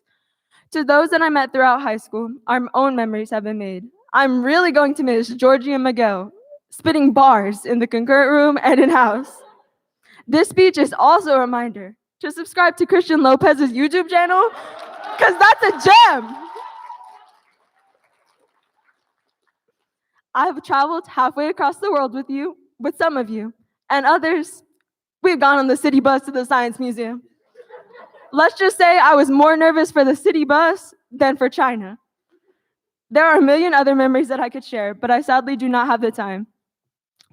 To those that I met throughout high school, our own memories have been made. I'm really going to miss Georgie and Miguel spitting bars in the concurrent room and in-house. This speech is also a reminder to subscribe to Christian Lopez's YouTube channel, because that's a gem. I've traveled halfway across the world with some of you, and others, we've gone on the city bus to the Science Museum. Let's just say I was more nervous for the city bus than for China. There are a million other memories that I could share, but I sadly do not have the time.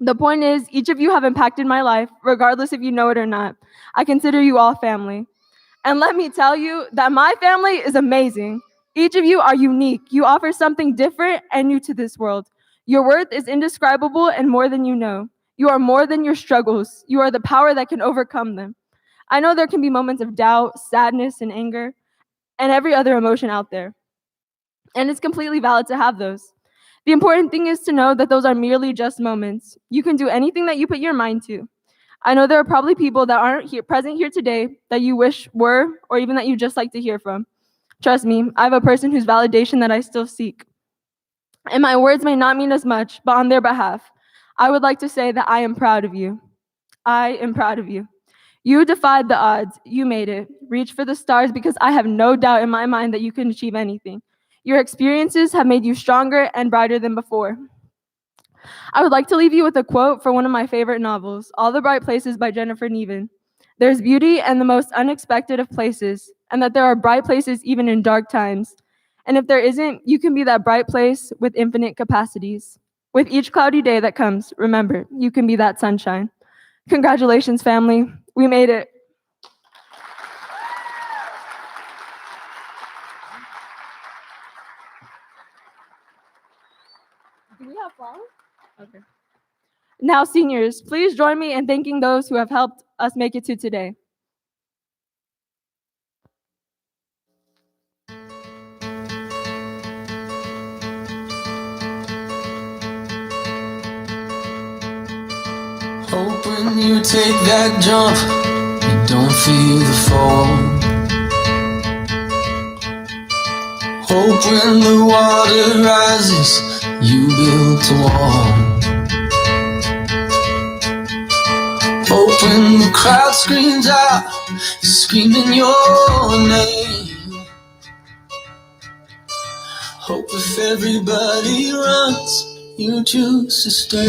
The point is, each of you have impacted my life, regardless if you know it or not. I consider you all family. And let me tell you that my family is amazing. Each of you are unique. You offer something different and new to this world. Your worth is indescribable and more than you know. You are more than your struggles. You are the power that can overcome them. I know there can be moments of doubt, sadness, and anger, and every other emotion out there. And it's completely valid to have those. The important thing is to know that those are merely just moments. You can do anything that you put your mind to. I know there are probably people that aren't present here today that you wish were, or even that you just like to hear from. Trust me, I have a person whose validation that I still seek. And my words may not mean as much, but on their behalf, I would like to say that I am proud of you. I am proud of you. You defied the odds. You made it. Reach for the stars, because I have no doubt in my mind that you can achieve anything. Your experiences have made you stronger and brighter than before. I would like to leave you with a quote from one of my favorite novels, All the Bright Places by Jennifer Neven. There's beauty in the most unexpected of places, and that there are bright places even in dark times. And if there isn't, you can be that bright place with infinite capacities. With each cloudy day that comes, remember, you can be that sunshine. Congratulations, family. We made it. Do we have flowers? Okay. Now, seniors, please join me in thanking those who have helped us make it to today. Hope when you take that jump, you don't feel the fall. Hope when the water rises, you build a wall. Hope when the crowd screams out, screaming your name. Hope if everybody runs, you choose to stay.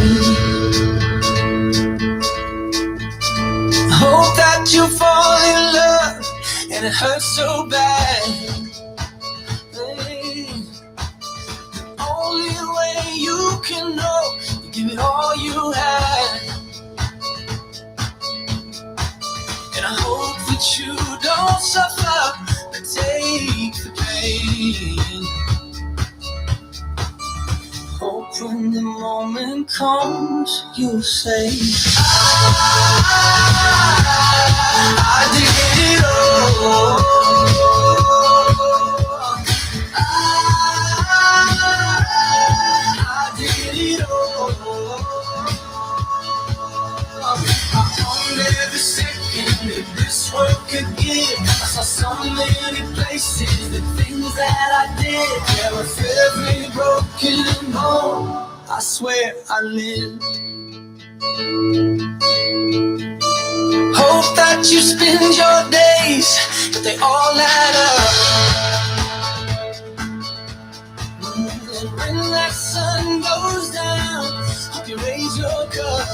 Hope that you fall in love and it hurts so bad. Hey, the only way you can know, you give it all you had. And I hope that you don't suffer, but take the pain. Hope when the moment comes, you'll say, I did it all. I did it all. I owned every second that this world could give. I saw so many places, the things that I did. Yeah, with every broken bone, I swear I lived. Hope that you spend your days, but they all add up. And when that sun goes down, hope you raise your cup.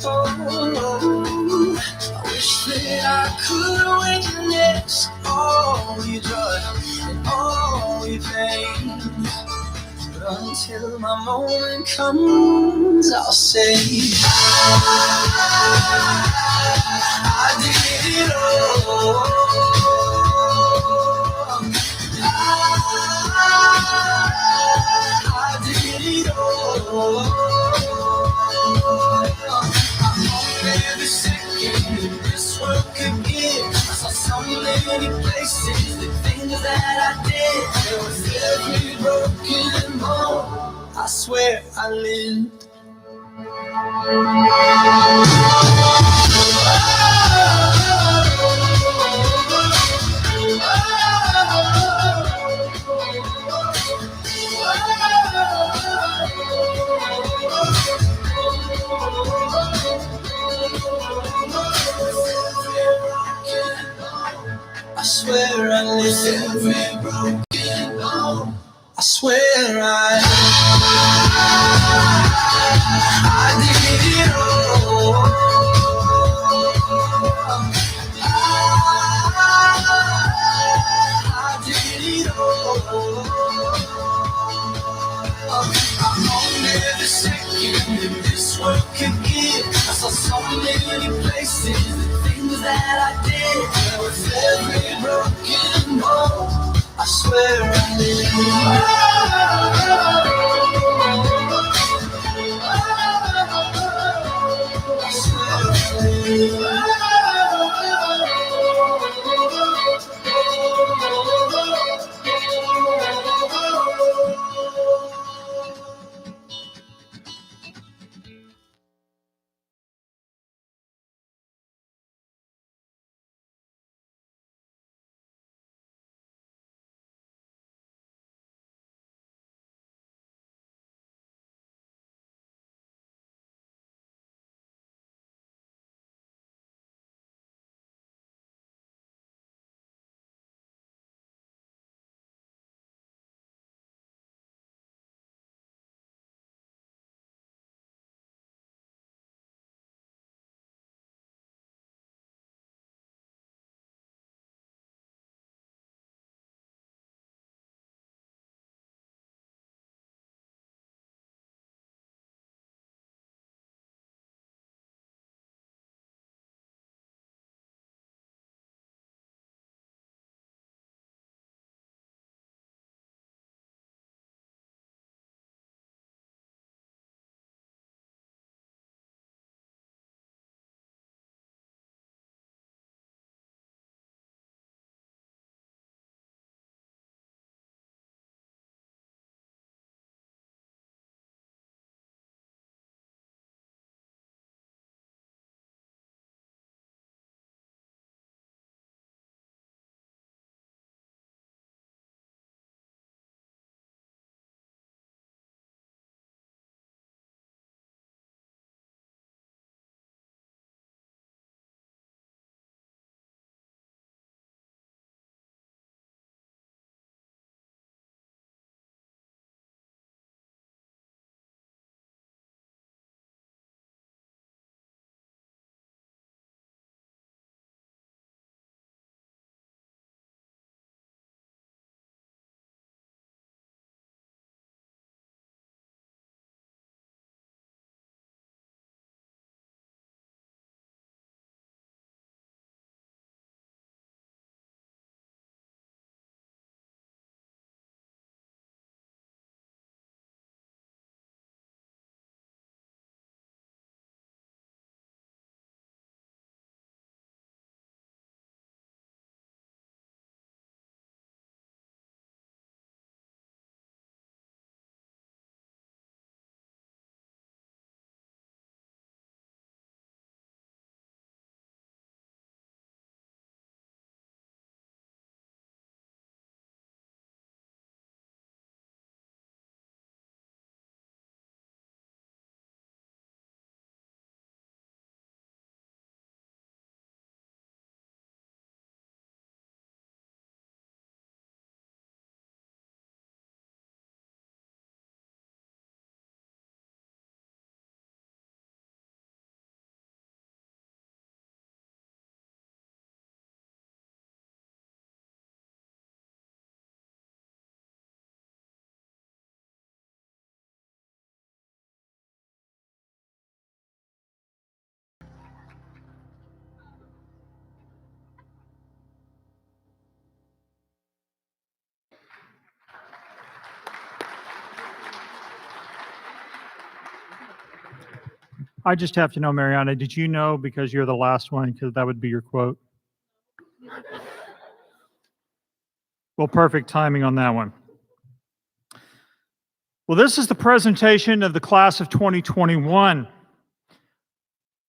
Oh, I wish that I could witness all your joy and all your pain. But until my moment comes, I'll say, I did it all. I did it all. Every second that this world could give, I saw so many places, the things that I did. There was every broken bone, I swear I lived. I swear I lived. Every broken bone, I swear I did it all. I did it all. I owned every second that this world could give. I saw so many places, the things that I did. There was every broken bone, I swear I lived. I swear I lived. I just have to know, Mariana, did you know because you're the last one, because that would be your quote? Well, perfect timing on that one. Well, this is the presentation of the class of 2021.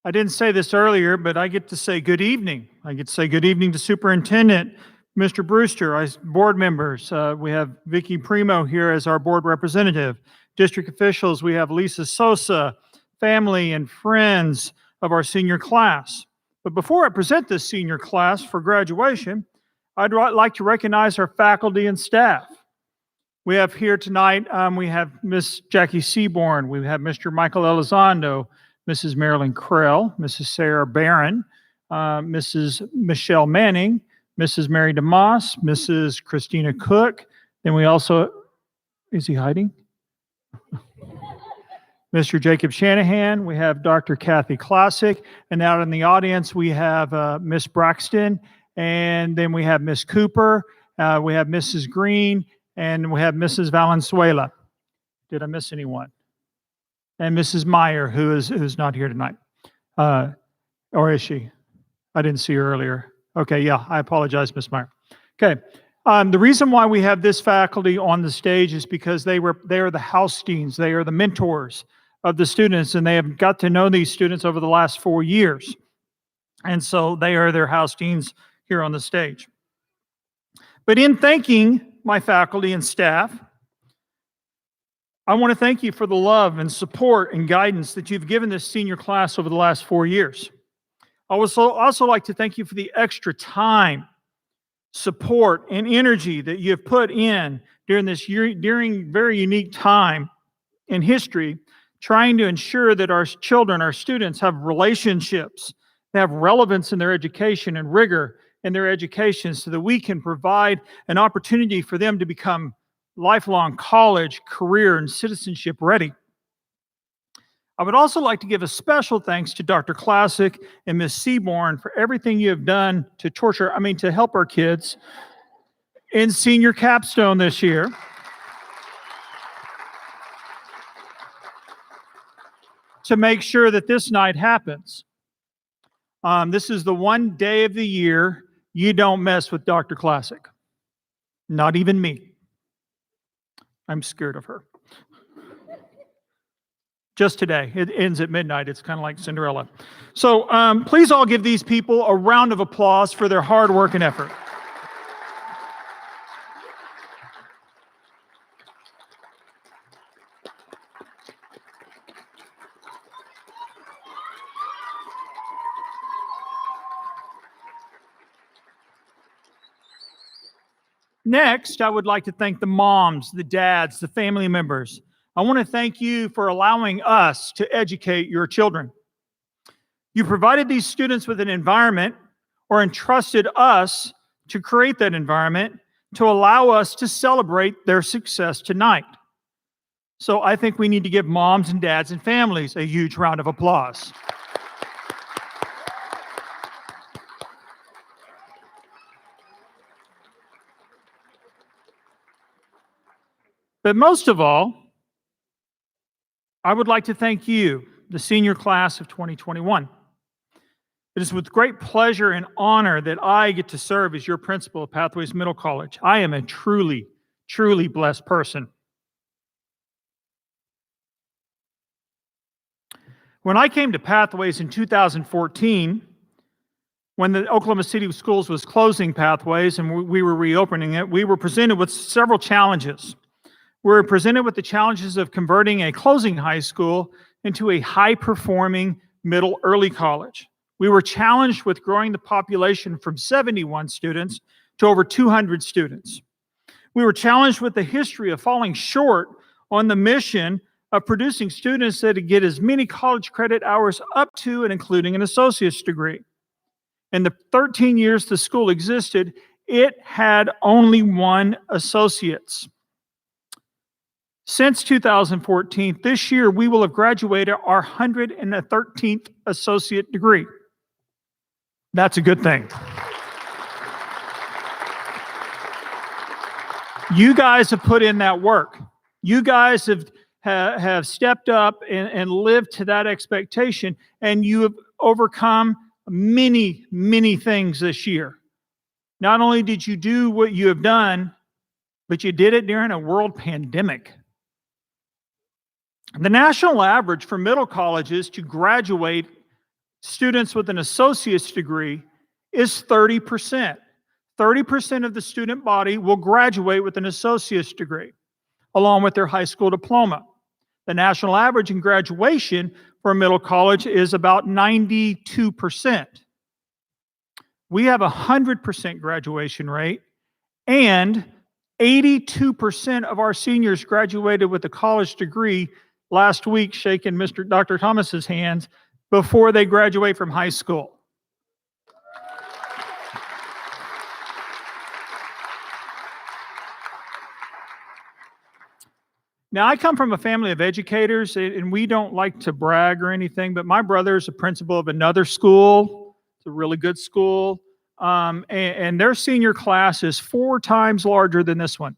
I didn't say this earlier, but I get to say good evening. I get to say good evening to Superintendent, Mr. Brewster, board members. We have Vicky Primo here as our board representative. District officials, we have Lisa Sosa, family and friends of our senior class. But before I present this senior class for graduation, I'd like to recognize our faculty and staff. We have here tonight, we have Miss Jackie Seaborn, we have Mr. Michael Elizondo, Mrs. Marilyn Krell, Mrs. Sarah Barron, Mrs. Michelle Manning, Mrs. Mary DeMoss, Mrs. Christina Cook. Then we also, is he hiding? Mr. Jacob Shanahan, we have Dr. Kathy Classic, and out in the audience we have Miss Braxton, and then we have Miss Cooper, we have Mrs. Green, and we have Mrs. Valenzuela. Did I miss anyone? And Mrs. Meyer, who's not here tonight. Or is she? I didn't see her earlier. Okay, yeah, I apologize, Miss Meyer. Okay, the reason why we have this faculty on the stage is because they are the house deans, they are the mentors of the students, and they have got to know these students over the last 4 years. And so they are their house deans here on the stage. But in thanking my faculty and staff, I want to thank you for the love and support and guidance that you've given this senior class over the last 4 years. I would also like to thank you for the extra time, support, and energy that you have put in during this very unique time in history, trying to ensure that our children, our students, have relationships, they have relevance in their education and rigor in their education, so that we can provide an opportunity for them to become lifelong college, career, and citizenship ready. I would also like to give a special thanks to Dr. Classic and Ms. Seaborn for everything you have done to help our kids in senior capstone this year. To make sure that this night happens. This is the one day of the year you don't mess with Dr. Classic. Not even me. I'm scared of her. Just today. It ends at midnight. It's kind of like Cinderella. So please all give these people a round of applause for their hard work and effort. Next, I would like to thank the moms, the dads, the family members. I want to thank you for allowing us to educate your children. You provided these students with an environment or entrusted us to create that environment to allow us to celebrate their success tonight. So I think we need to give moms and dads and families a huge round of applause. But most of all, I would like to thank you, the senior class of 2021. It is with great pleasure and honor that I get to serve as your principal at Pathways Middle College. I am a truly, truly blessed person. When I came to Pathways in 2014, when the Oklahoma City Schools was closing Pathways and we were reopening it, we were presented with several challenges. We were presented with the challenges of converting a closing high school into a high-performing middle early college. We were challenged with growing the population from 71 students to over 200 students. We were challenged with the history of falling short on the mission of producing students that get as many college credit hours up to and including an associate's degree. In the 13 years the school existed, it had only one associate's. Since 2014, this year, we will have graduated our 113th associate degree. That's a good thing. You guys have put in that work. You guys have stepped up and lived to that expectation, and you have overcome many, many things this year. Not only did you do what you have done, but you did it during a world pandemic. The national average for middle colleges to graduate students with an associate's degree is 30%. 30% of the student body will graduate with an associate's degree, along with their high school diploma. The national average in graduation for a middle college is about 92%. We have a 100% graduation rate, and 82% of our seniors graduated with a college degree last week, shaking Dr. Thomas's hands, before they graduate from high school. Now, I come from a family of educators, and we don't like to brag or anything, but my brother is a principal of another school. It's a really good school. And their senior class is 4 times larger than this one.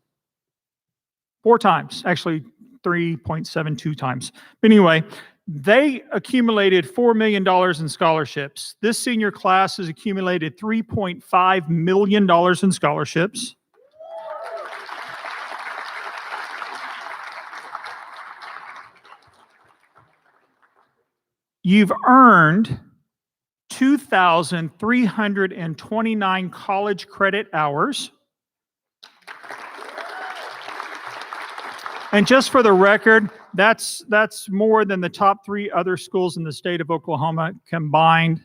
4 times, actually 3.72 times. But anyway, they accumulated $4 million in scholarships. This senior class has accumulated $3.5 million in scholarships. You've earned 2,329 college credit hours. And just for the record, that's more than the top 3 other schools in the state of Oklahoma combined.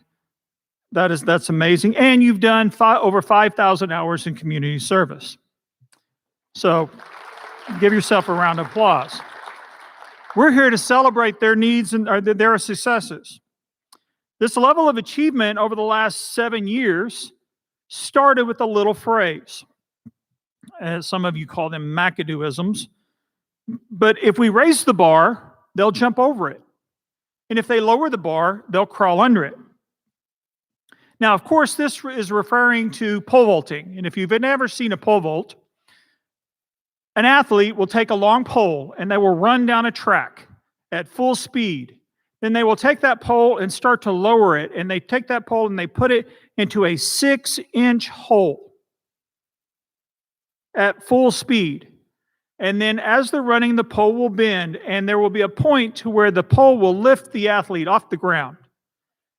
That's amazing. And you've done over 5,000 hours in community service. So give yourself a round of applause. We're here to celebrate their needs and their successes. This level of achievement over the last 7 years started with a little phrase. As some of you call them McAdooisms. But if we raise the bar, they'll jump over it. And if they lower the bar, they'll crawl under it. Now, of course, this is referring to pole vaulting. And if you've never seen a pole vault, an athlete will take a long pole and they will run down a track at full speed. Then they will take that pole and start to lower it. And they take that pole and they put it into a 6-inch hole at full speed. And then as they're running, the pole will bend, and there will be a point to where the pole will lift the athlete off the ground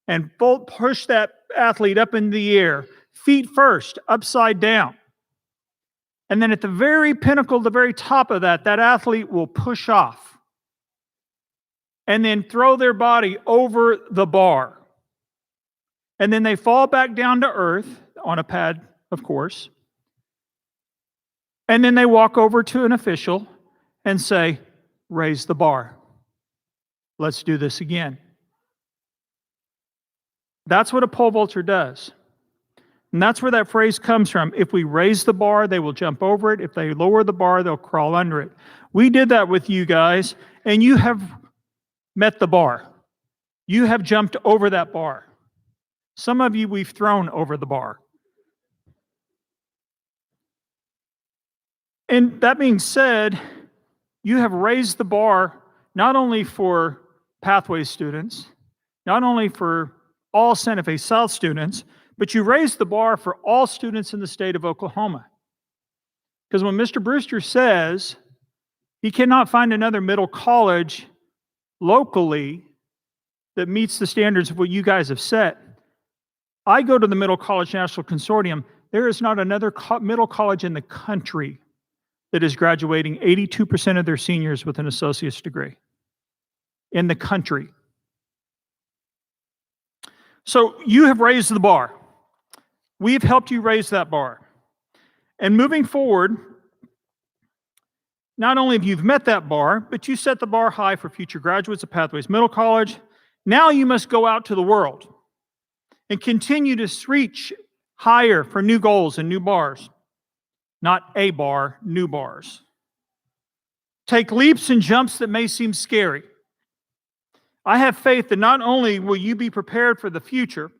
and push that athlete up in the air, feet first, upside down. And then at the very pinnacle, the very top of that athlete will push off and then throw their body over the bar. And then they fall back down to earth on a pad, of course. And then they walk over to an official and say, "Raise the bar. Let's do this again." That's what a pole vaulter does. And that's where that phrase comes from. If we raise the bar, they will jump over it. If they lower the bar, they'll crawl under it. We did that with you guys, and you have met the bar. You have jumped over that bar. Some of you we've thrown over the bar. And that being said, you have raised the bar not only for Pathways students, not only for all Santa Fe South students, but you raised the bar for all students in the state of Oklahoma. Because when Mr. Brewster says he cannot find another middle college locally that meets the standards of what you guys have set, I go to the Middle College National Consortium. There is not another middle college in the country that is graduating 82% of their seniors with an associate's degree in the country. So you have raised the bar. We have helped you raise that bar. And moving forward, not only have you met that bar, but you set the bar high for future graduates of Pathways Middle College. Now you must go out to the world and continue to reach higher for new goals and new bars. Not a bar, new bars. Take leaps and jumps that may seem scary. I have faith that not only will you be prepared for the future,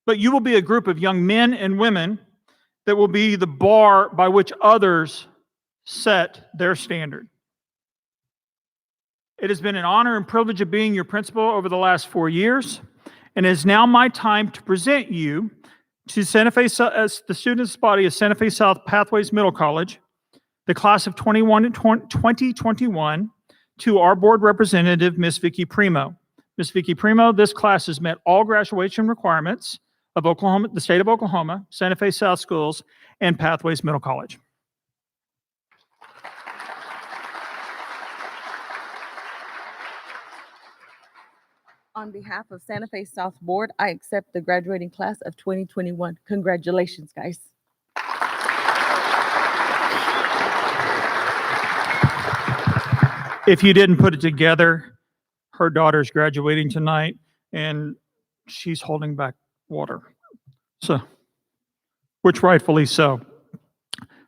but you will be a group of young men and women that will be the bar by which others set their standard. It has been an honor and privilege of being your principal over the last 4 years, and it is now my time to present you to Santa Fe, as the students' body of Santa Fe South Pathways Middle College, the class of 2021, to our board representative, Ms. Vicki Primo. Ms. Vicki Primo, this class has met all graduation requirements of Oklahoma, the state of Oklahoma, Santa Fe South Schools, and Pathways Middle College. On behalf of Santa Fe South Board, I accept the graduating class of 2021. Congratulations, guys. If you didn't put it together, her daughter's graduating tonight, and she's holding back water. So, which rightfully so.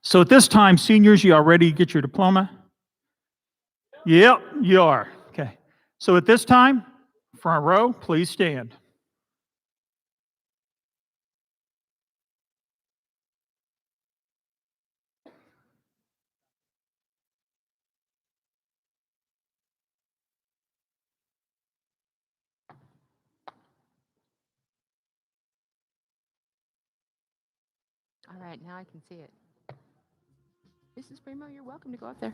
So at this time, seniors, you all ready to get your diploma? Yep, you are. Okay. So at this time, front row, please stand. All right, now I can see it. Mrs. Primo, you're welcome to go up there.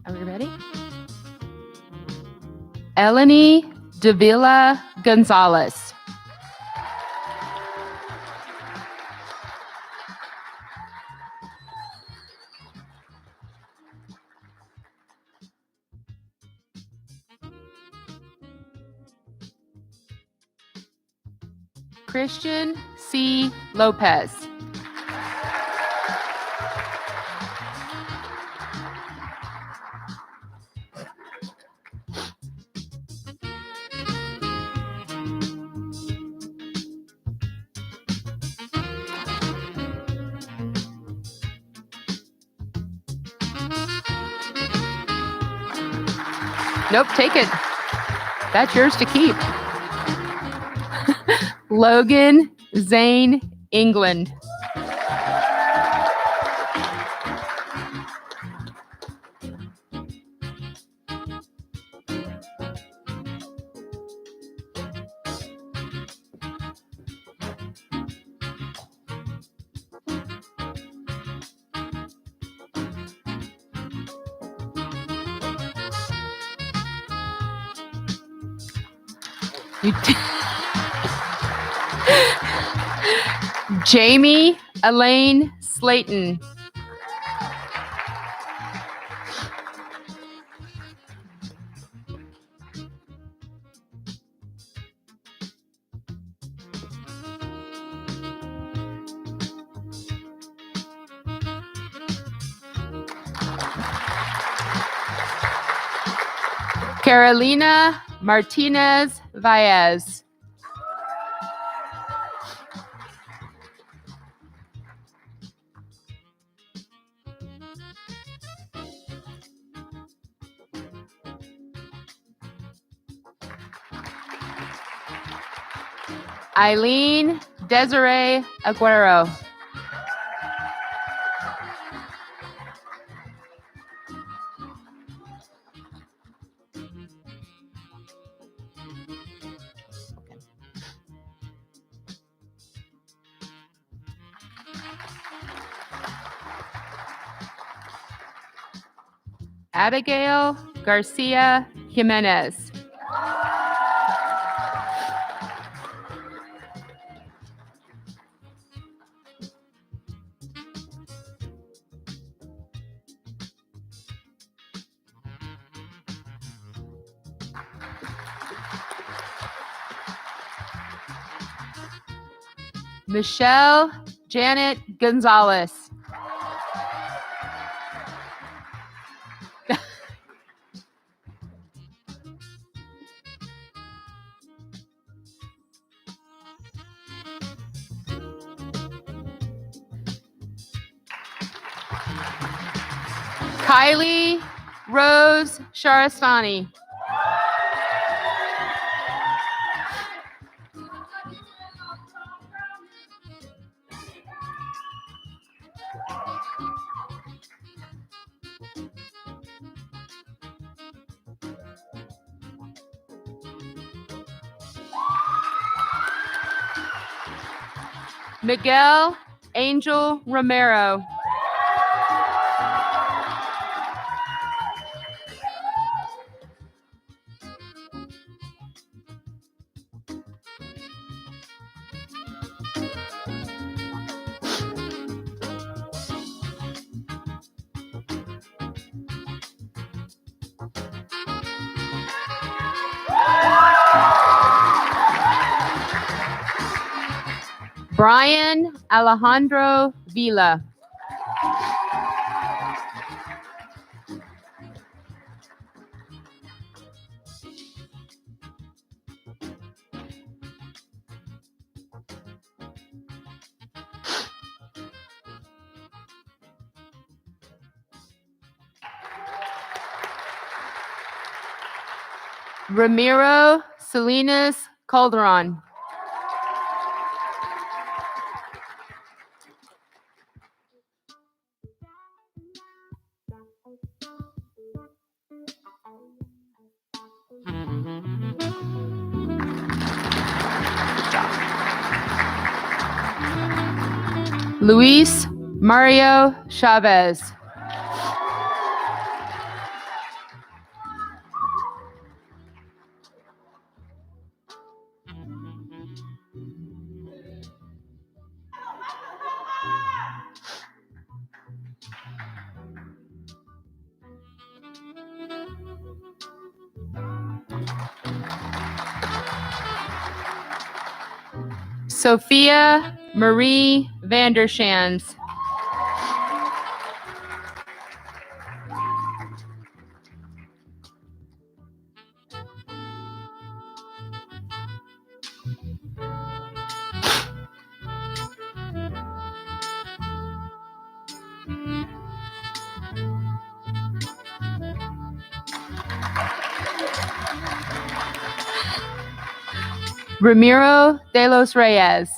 Are we ready? Eleni Davila Gonzalez. Christian C. Lopez. Nope, take it. That's yours to keep. Logan Zane England. Jamie Elaine Slayton. Carolina Martinez Valles. Eileen Desiree Aguero. Abigail Garcia Jimenez. Michelle Janet Gonzalez. Kylie Rose Sharastani. Miguel Angel Romero. Brian Alejandro Vila. Ramiro Salinas Calderon. Luis Mario Chavez. Sophia Marie Vandershans. Ramiro de los Reyes.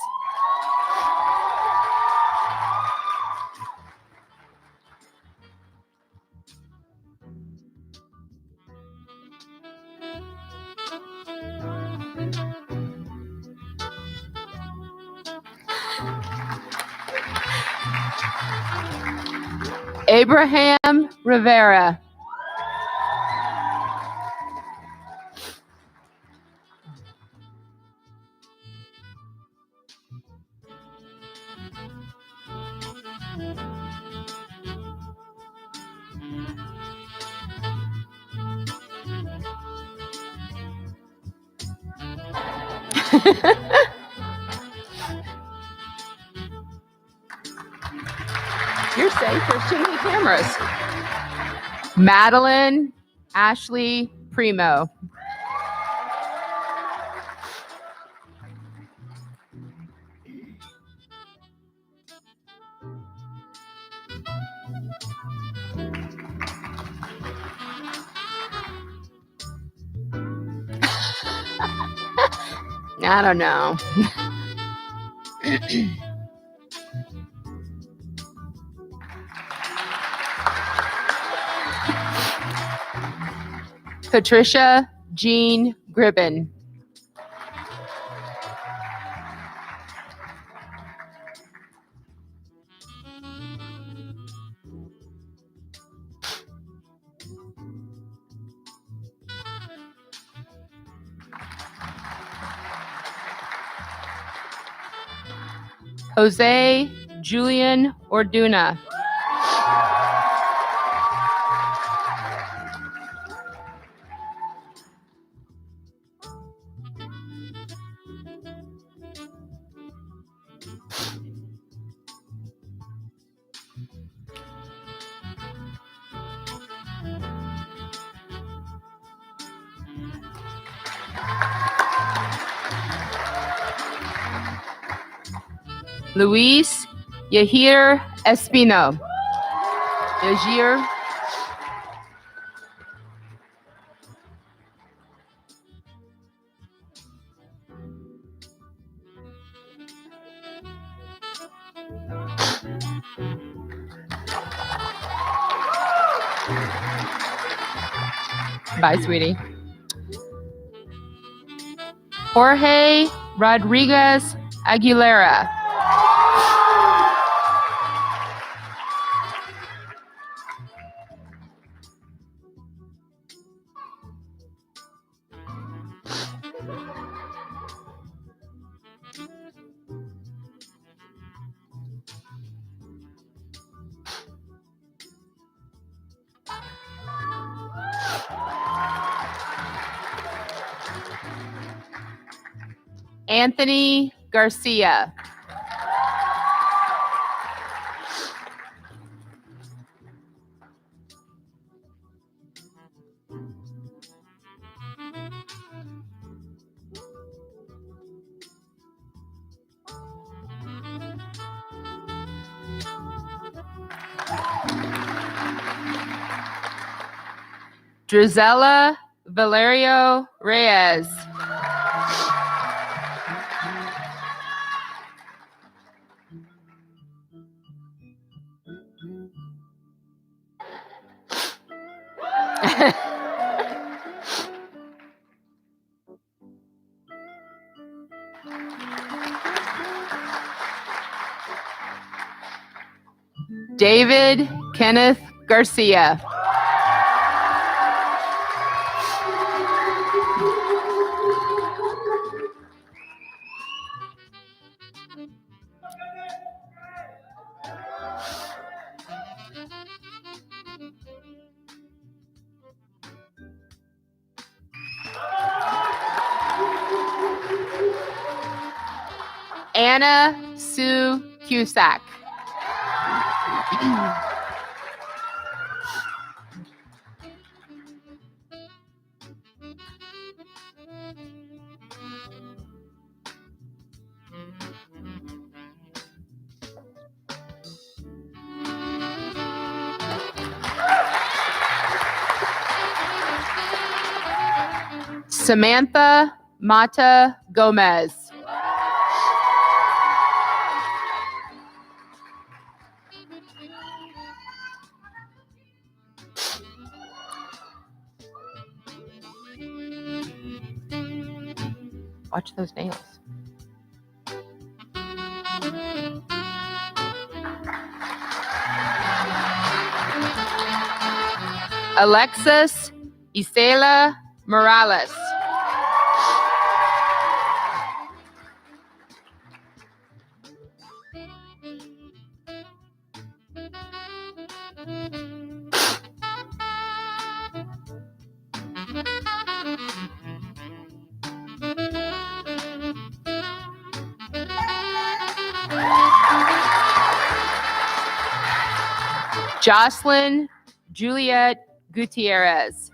Abraham Rivera. You're safe. There's too many cameras. Madeline Ashley Primo. I don't know. Patricia Jean Gribben. Jose Julian Orduna. Luis Yahir Espino. Yahir. Bye, sweetie. Jorge Rodriguez Aguilera. Anthony Garcia. Drizella Valerio Reyes. David Kenneth Garcia. Anna Sue Cusack. Samantha Mata Gomez. Watch those nails. Alexis Isela Morales. Jocelyn Juliet Gutierrez.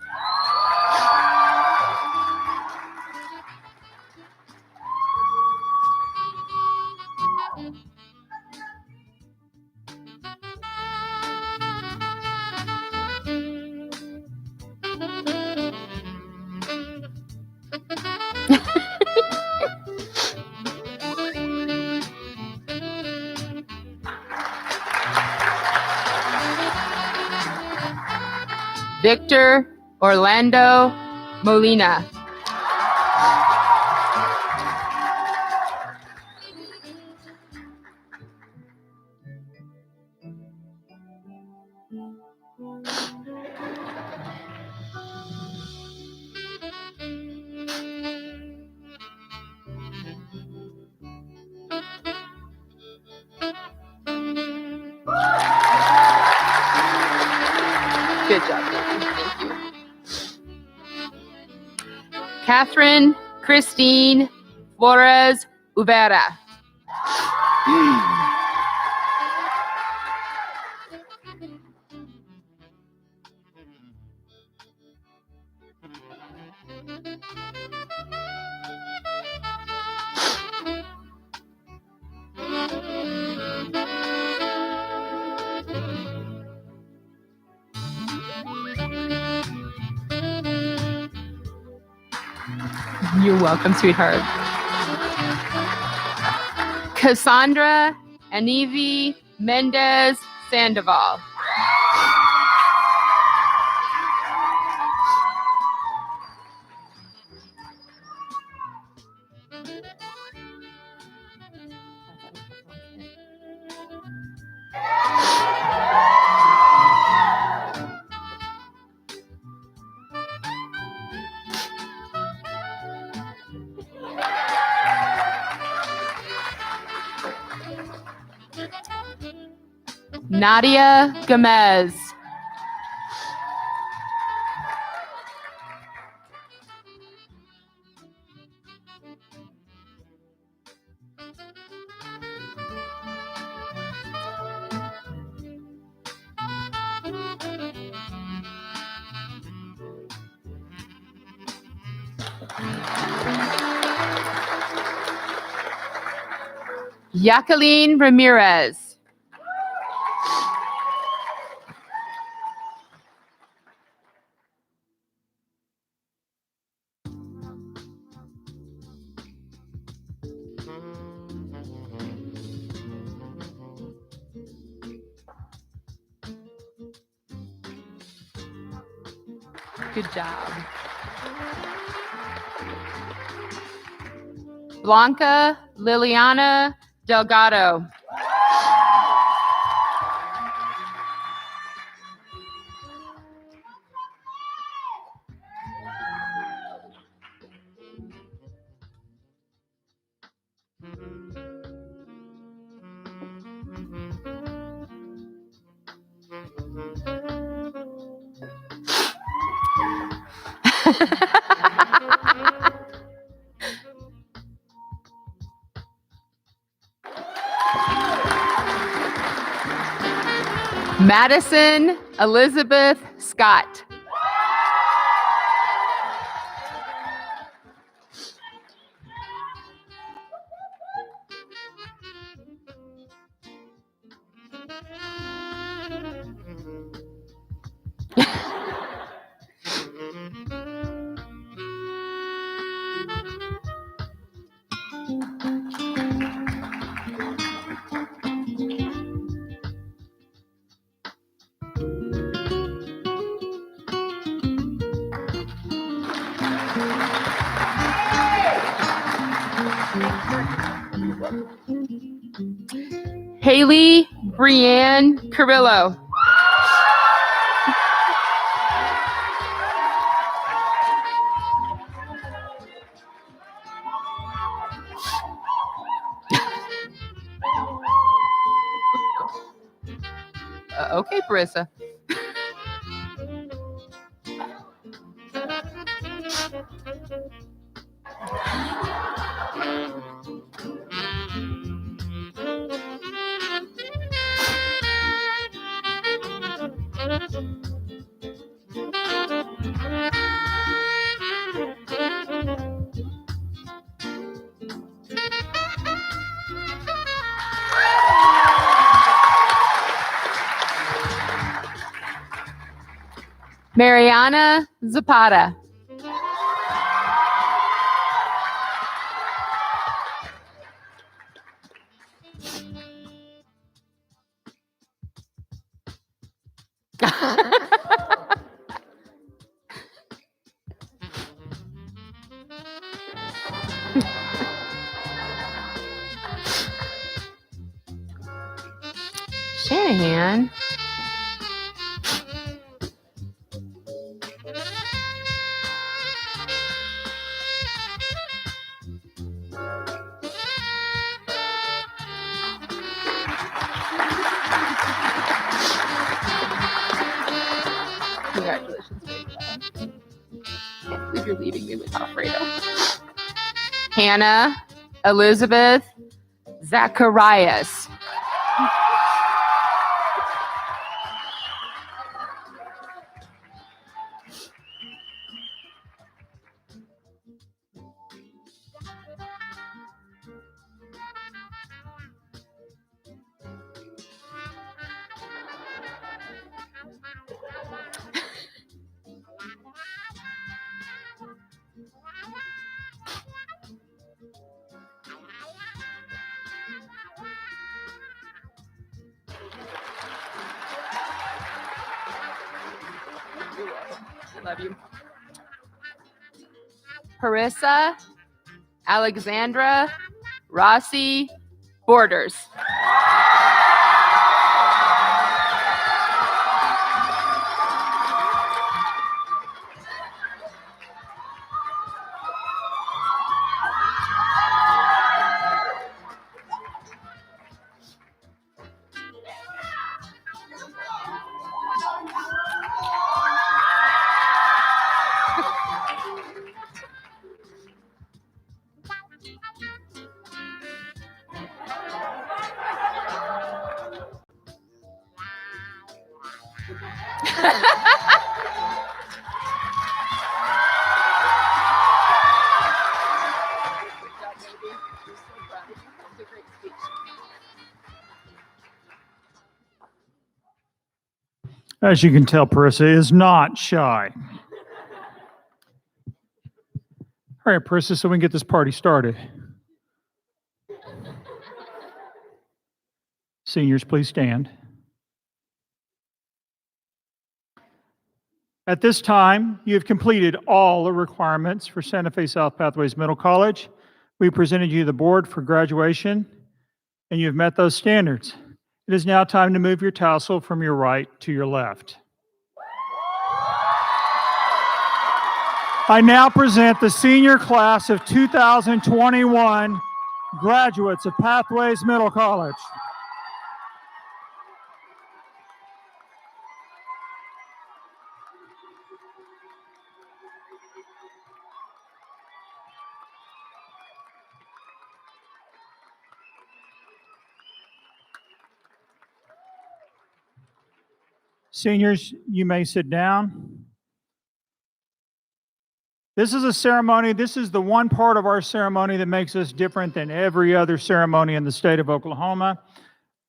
Victor Orlando Molina. Good job, Danny. Thank you. Catherine Christine Flores Ubera. You're welcome, sweetheart. Cassandra Anivi Mendez Sandoval. Nadia Gomez. Jacqueline Ramirez. Good job. Blanca Liliana Delgado. Madison Elizabeth Scott. Haley Brianne Carrillo. Okay, Marissa. Mariana Zapata. Shanahan. Congratulations, baby. Can't believe you're leaving me with Alfredo. Hannah Elizabeth Zacharias. I love you. Parissa Alexandra Rossi Borders. As you can tell, Parissa is not shy. All right, Parissa, so we can get this party started. Seniors, please stand. At this time, you have completed all the requirements for Santa Fe South Pathways Middle College. We presented you the board for graduation, and you have met those standards. It is now time to move your tassel from your right to your left. I now present the senior class of 2021 graduates of Pathways Middle College. Seniors, you may sit down. This is a ceremony. This is the one part of our ceremony that makes us different than every other ceremony in the state of Oklahoma.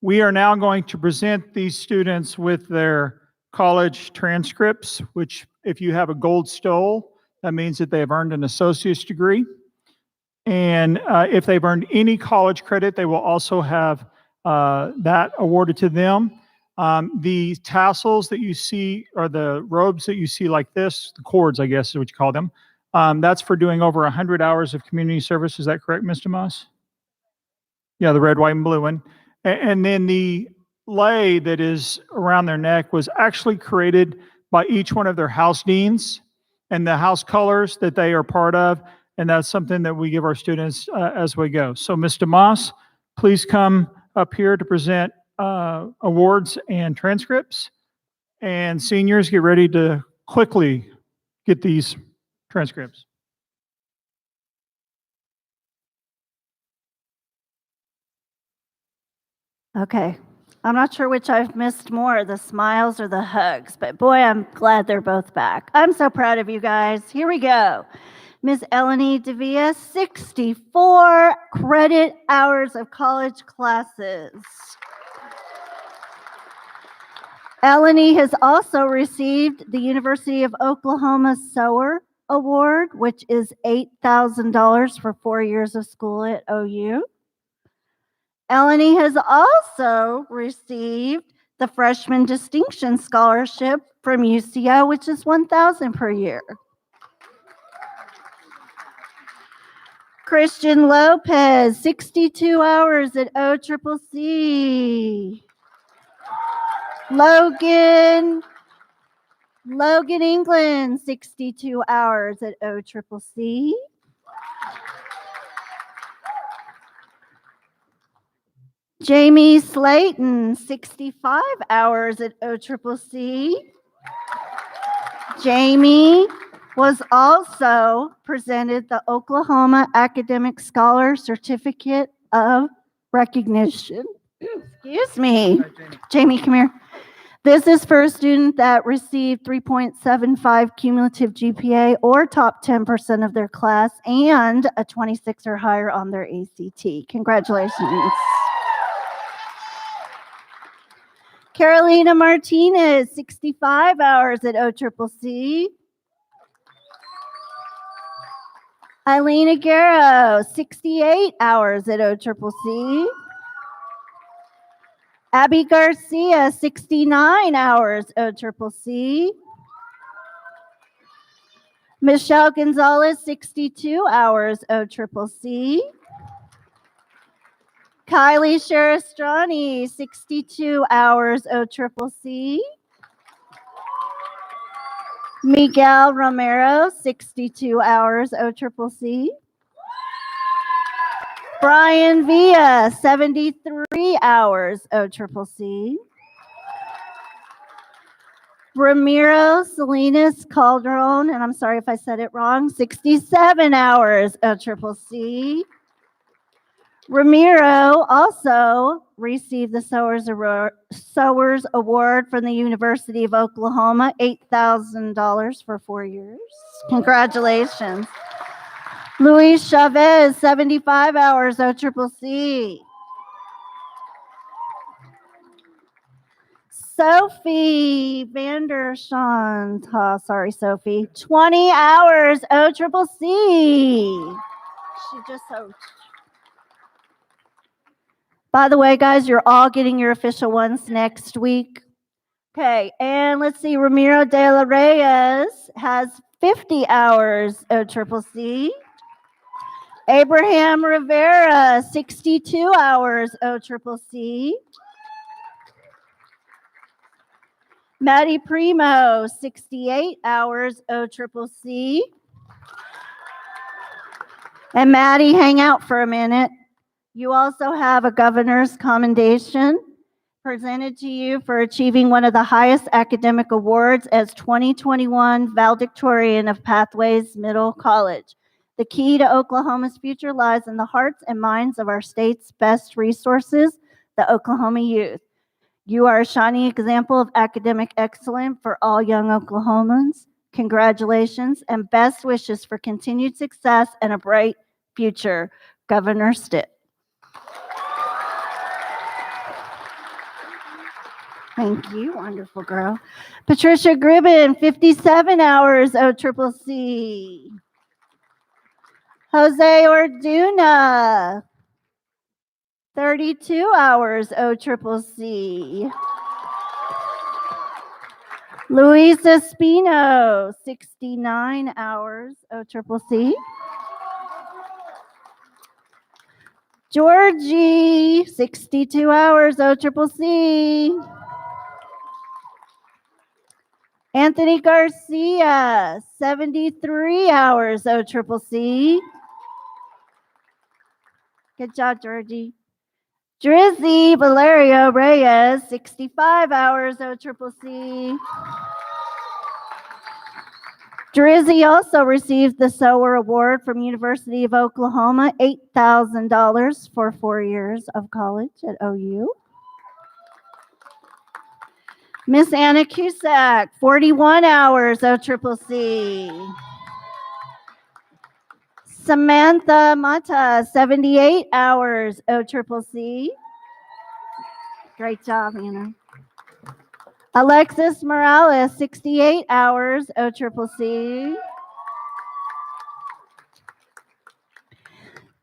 We are now going to present these students with their college transcripts, which if you have a gold stole, that means that they have earned an associate's degree. And if they've earned any college credit, they will also have that awarded to them. The tassels that you see, or the robes that you see like this, the cords, I guess is what you call them, that's for doing over 100 hours of community service. Is that correct, Mr. Moss? Yeah, the red, white, and blue one. And then the lei that is around their neck was actually created by each one of their house deans and the house colors that they are part of. And that's something that we give our students as we go. So Mr. Moss, please come up here to present awards and transcripts. And seniors, get ready to quickly get these transcripts. Okay. I'm not sure which I've missed more, the smiles or the hugs, but boy, I'm glad they're both back. I'm so proud of you guys. Here we go. Ms. Eleni Devia, 64 credit hours of college classes. Eleni has also received the University of Oklahoma SOAR Award, which is $8,000 for 4 years of school at OU. Eleni has also received the Freshman Distinction Scholarship from UCO, which is $1,000 per year. Christian Lopez, 62 hours at OCCC. Logan England, 62 hours at OCCC. Jamie Slayton, 65 hours at OCCC. Jamie was also presented the Oklahoma Academic Scholar Certificate of Recognition. Excuse me. Jamie, come here. This is for a student that received 3.75 cumulative GPA or top 10% of their class and a 26 or higher on their ACT. Congratulations. Carolina Martinez, 65 hours at OCCC. Eileen Aguero, 68 hours at OCCC. Abby Garcia, 69 hours OCCC. Michelle Gonzalez, 62 hours OCCC. Kylie Sharastrani, 62 hours OCCC. Miguel Romero, 62 hours OCCC. Brian Villa, 73 hours OCCC. Ramiro Salinas Calderon, and I'm sorry if I said it wrong, 67 hours OCCC. Ramiro also received the Sowers Award from the University of Oklahoma, $8,000 for 4 years. Congratulations. Luis Chavez, 75 hours OCCC. Sophie Vandershawn. Oh, sorry, Sophie. 20 hours, OCCC. She just so. By the way, guys, you're all getting your official ones next week. Okay, and let's see. Ramiro de la Reyes has 50 hours, OCCC. Abraham Rivera, 62 hours, OCCC. Maddie Primo, 68 hours, OCCC. And Maddie, hang out for a minute. You also have a governor's commendation presented to you for achieving one of the highest academic awards as 2021 Valedictorian of Pathways Middle College. The key to Oklahoma's future lies in the hearts and minds of our state's best resources, the Oklahoma youth. You are a shining example of academic excellence for all young Oklahomans. Congratulations and best wishes for continued success and a bright future, Governor Stitt. Thank you, wonderful girl. Patricia Gribben, 57 hours, OCCC. Jose Orduna, 32 hours, OCCC. Luisa Spino, 69 hours, OCCC. Georgie, 62 hours, OCCC. Anthony Garcia, 73 hours, OCCC. Good job, Georgie. Drizzy Valerio Reyes, 65 hours, OCCC. Drizzy also received the SOAR Award from University of Oklahoma, $8,000 for 4 years of college at OU. Miss Anna Cusack, 41 hours, OCCC. Samantha Mata, 78 hours, OCCC. Great job, Anna. Alexis Morales, 68 hours, OCCC.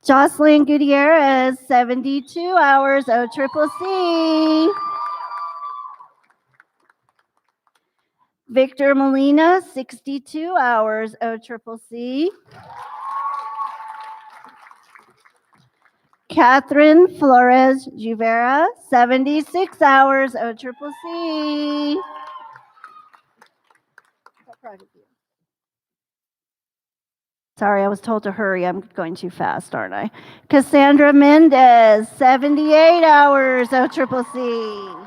Jocelyn Gutierrez, 72 hours, OCCC. Victor Molina, 62 hours, OCCC. Catherine Flores Juvera, 76 hours, OCCC. Sorry, I was told to hurry. I'm going too fast, aren't I? Cassandra Mendez, 78 hours, OCCC.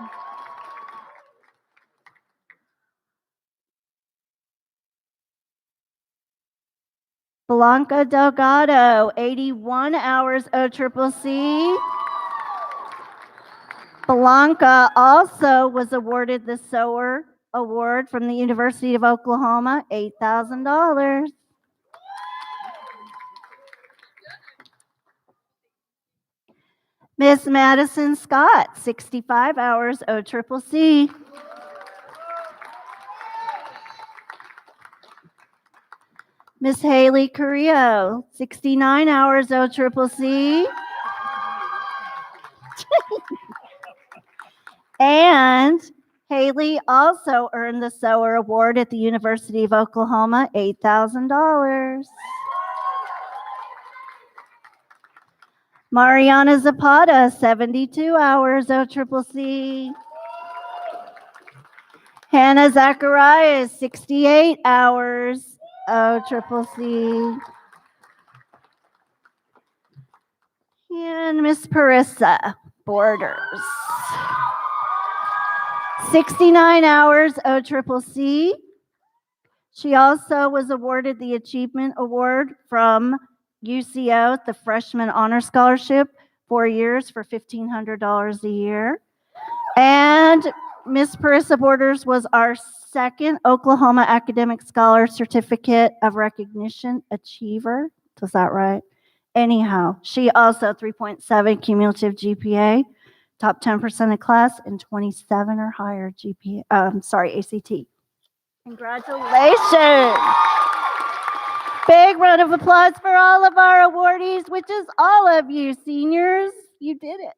Blanca Delgado, 81 hours, OCCC. Blanca also was awarded the SOAR Award from the University of Oklahoma, $8,000. Miss Madison Scott, 65 hours, OCCC. Miss Haley Carrillo, 69 hours, OCCC. And Haley also earned the SOAR Award at the University of Oklahoma, $8,000. Mariana Zapata, 72 hours, OCCC. Hannah Zacharias, 68 hours, OCCC. And Miss Parissa Borders, 69 hours, OCCC. She also was awarded the Achievement Award from UCO, the Freshman Honor Scholarship, 4 years for $1,500 a year. And Miss Parissa Borders was our second Oklahoma Academic Scholar Certificate of Recognition Achiever. Was that right? Anyhow, she also 3.7 cumulative GPA, top 10% of class, and 27 or higher ACT. Congratulations. Big round of applause for all of our awardees, which is all of you seniors. You did it.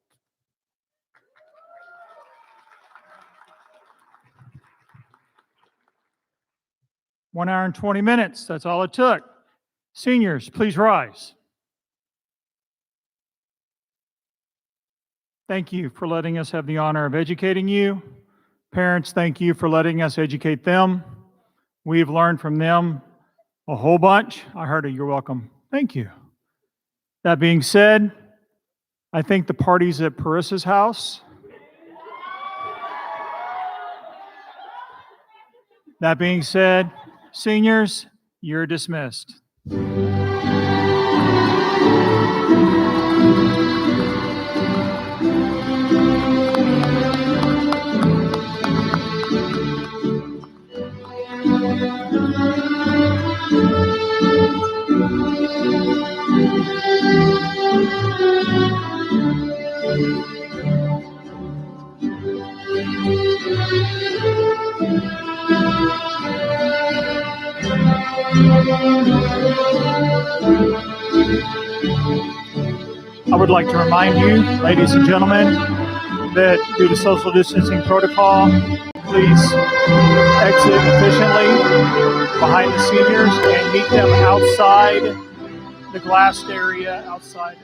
One hour and 20 minutes. That's all it took. Seniors, please rise. Thank you for letting us have the honor of educating you. Parents, thank you for letting us educate them. We've learned from them a whole bunch. I heard it. You're welcome. Thank you. That being said, I think the party's at Parissa's house. That being said, seniors, you're dismissed. I would like to remind you, ladies and gentlemen, that due to social distancing protocol, please exit efficiently behind the seniors and meet them outside the glassed area outside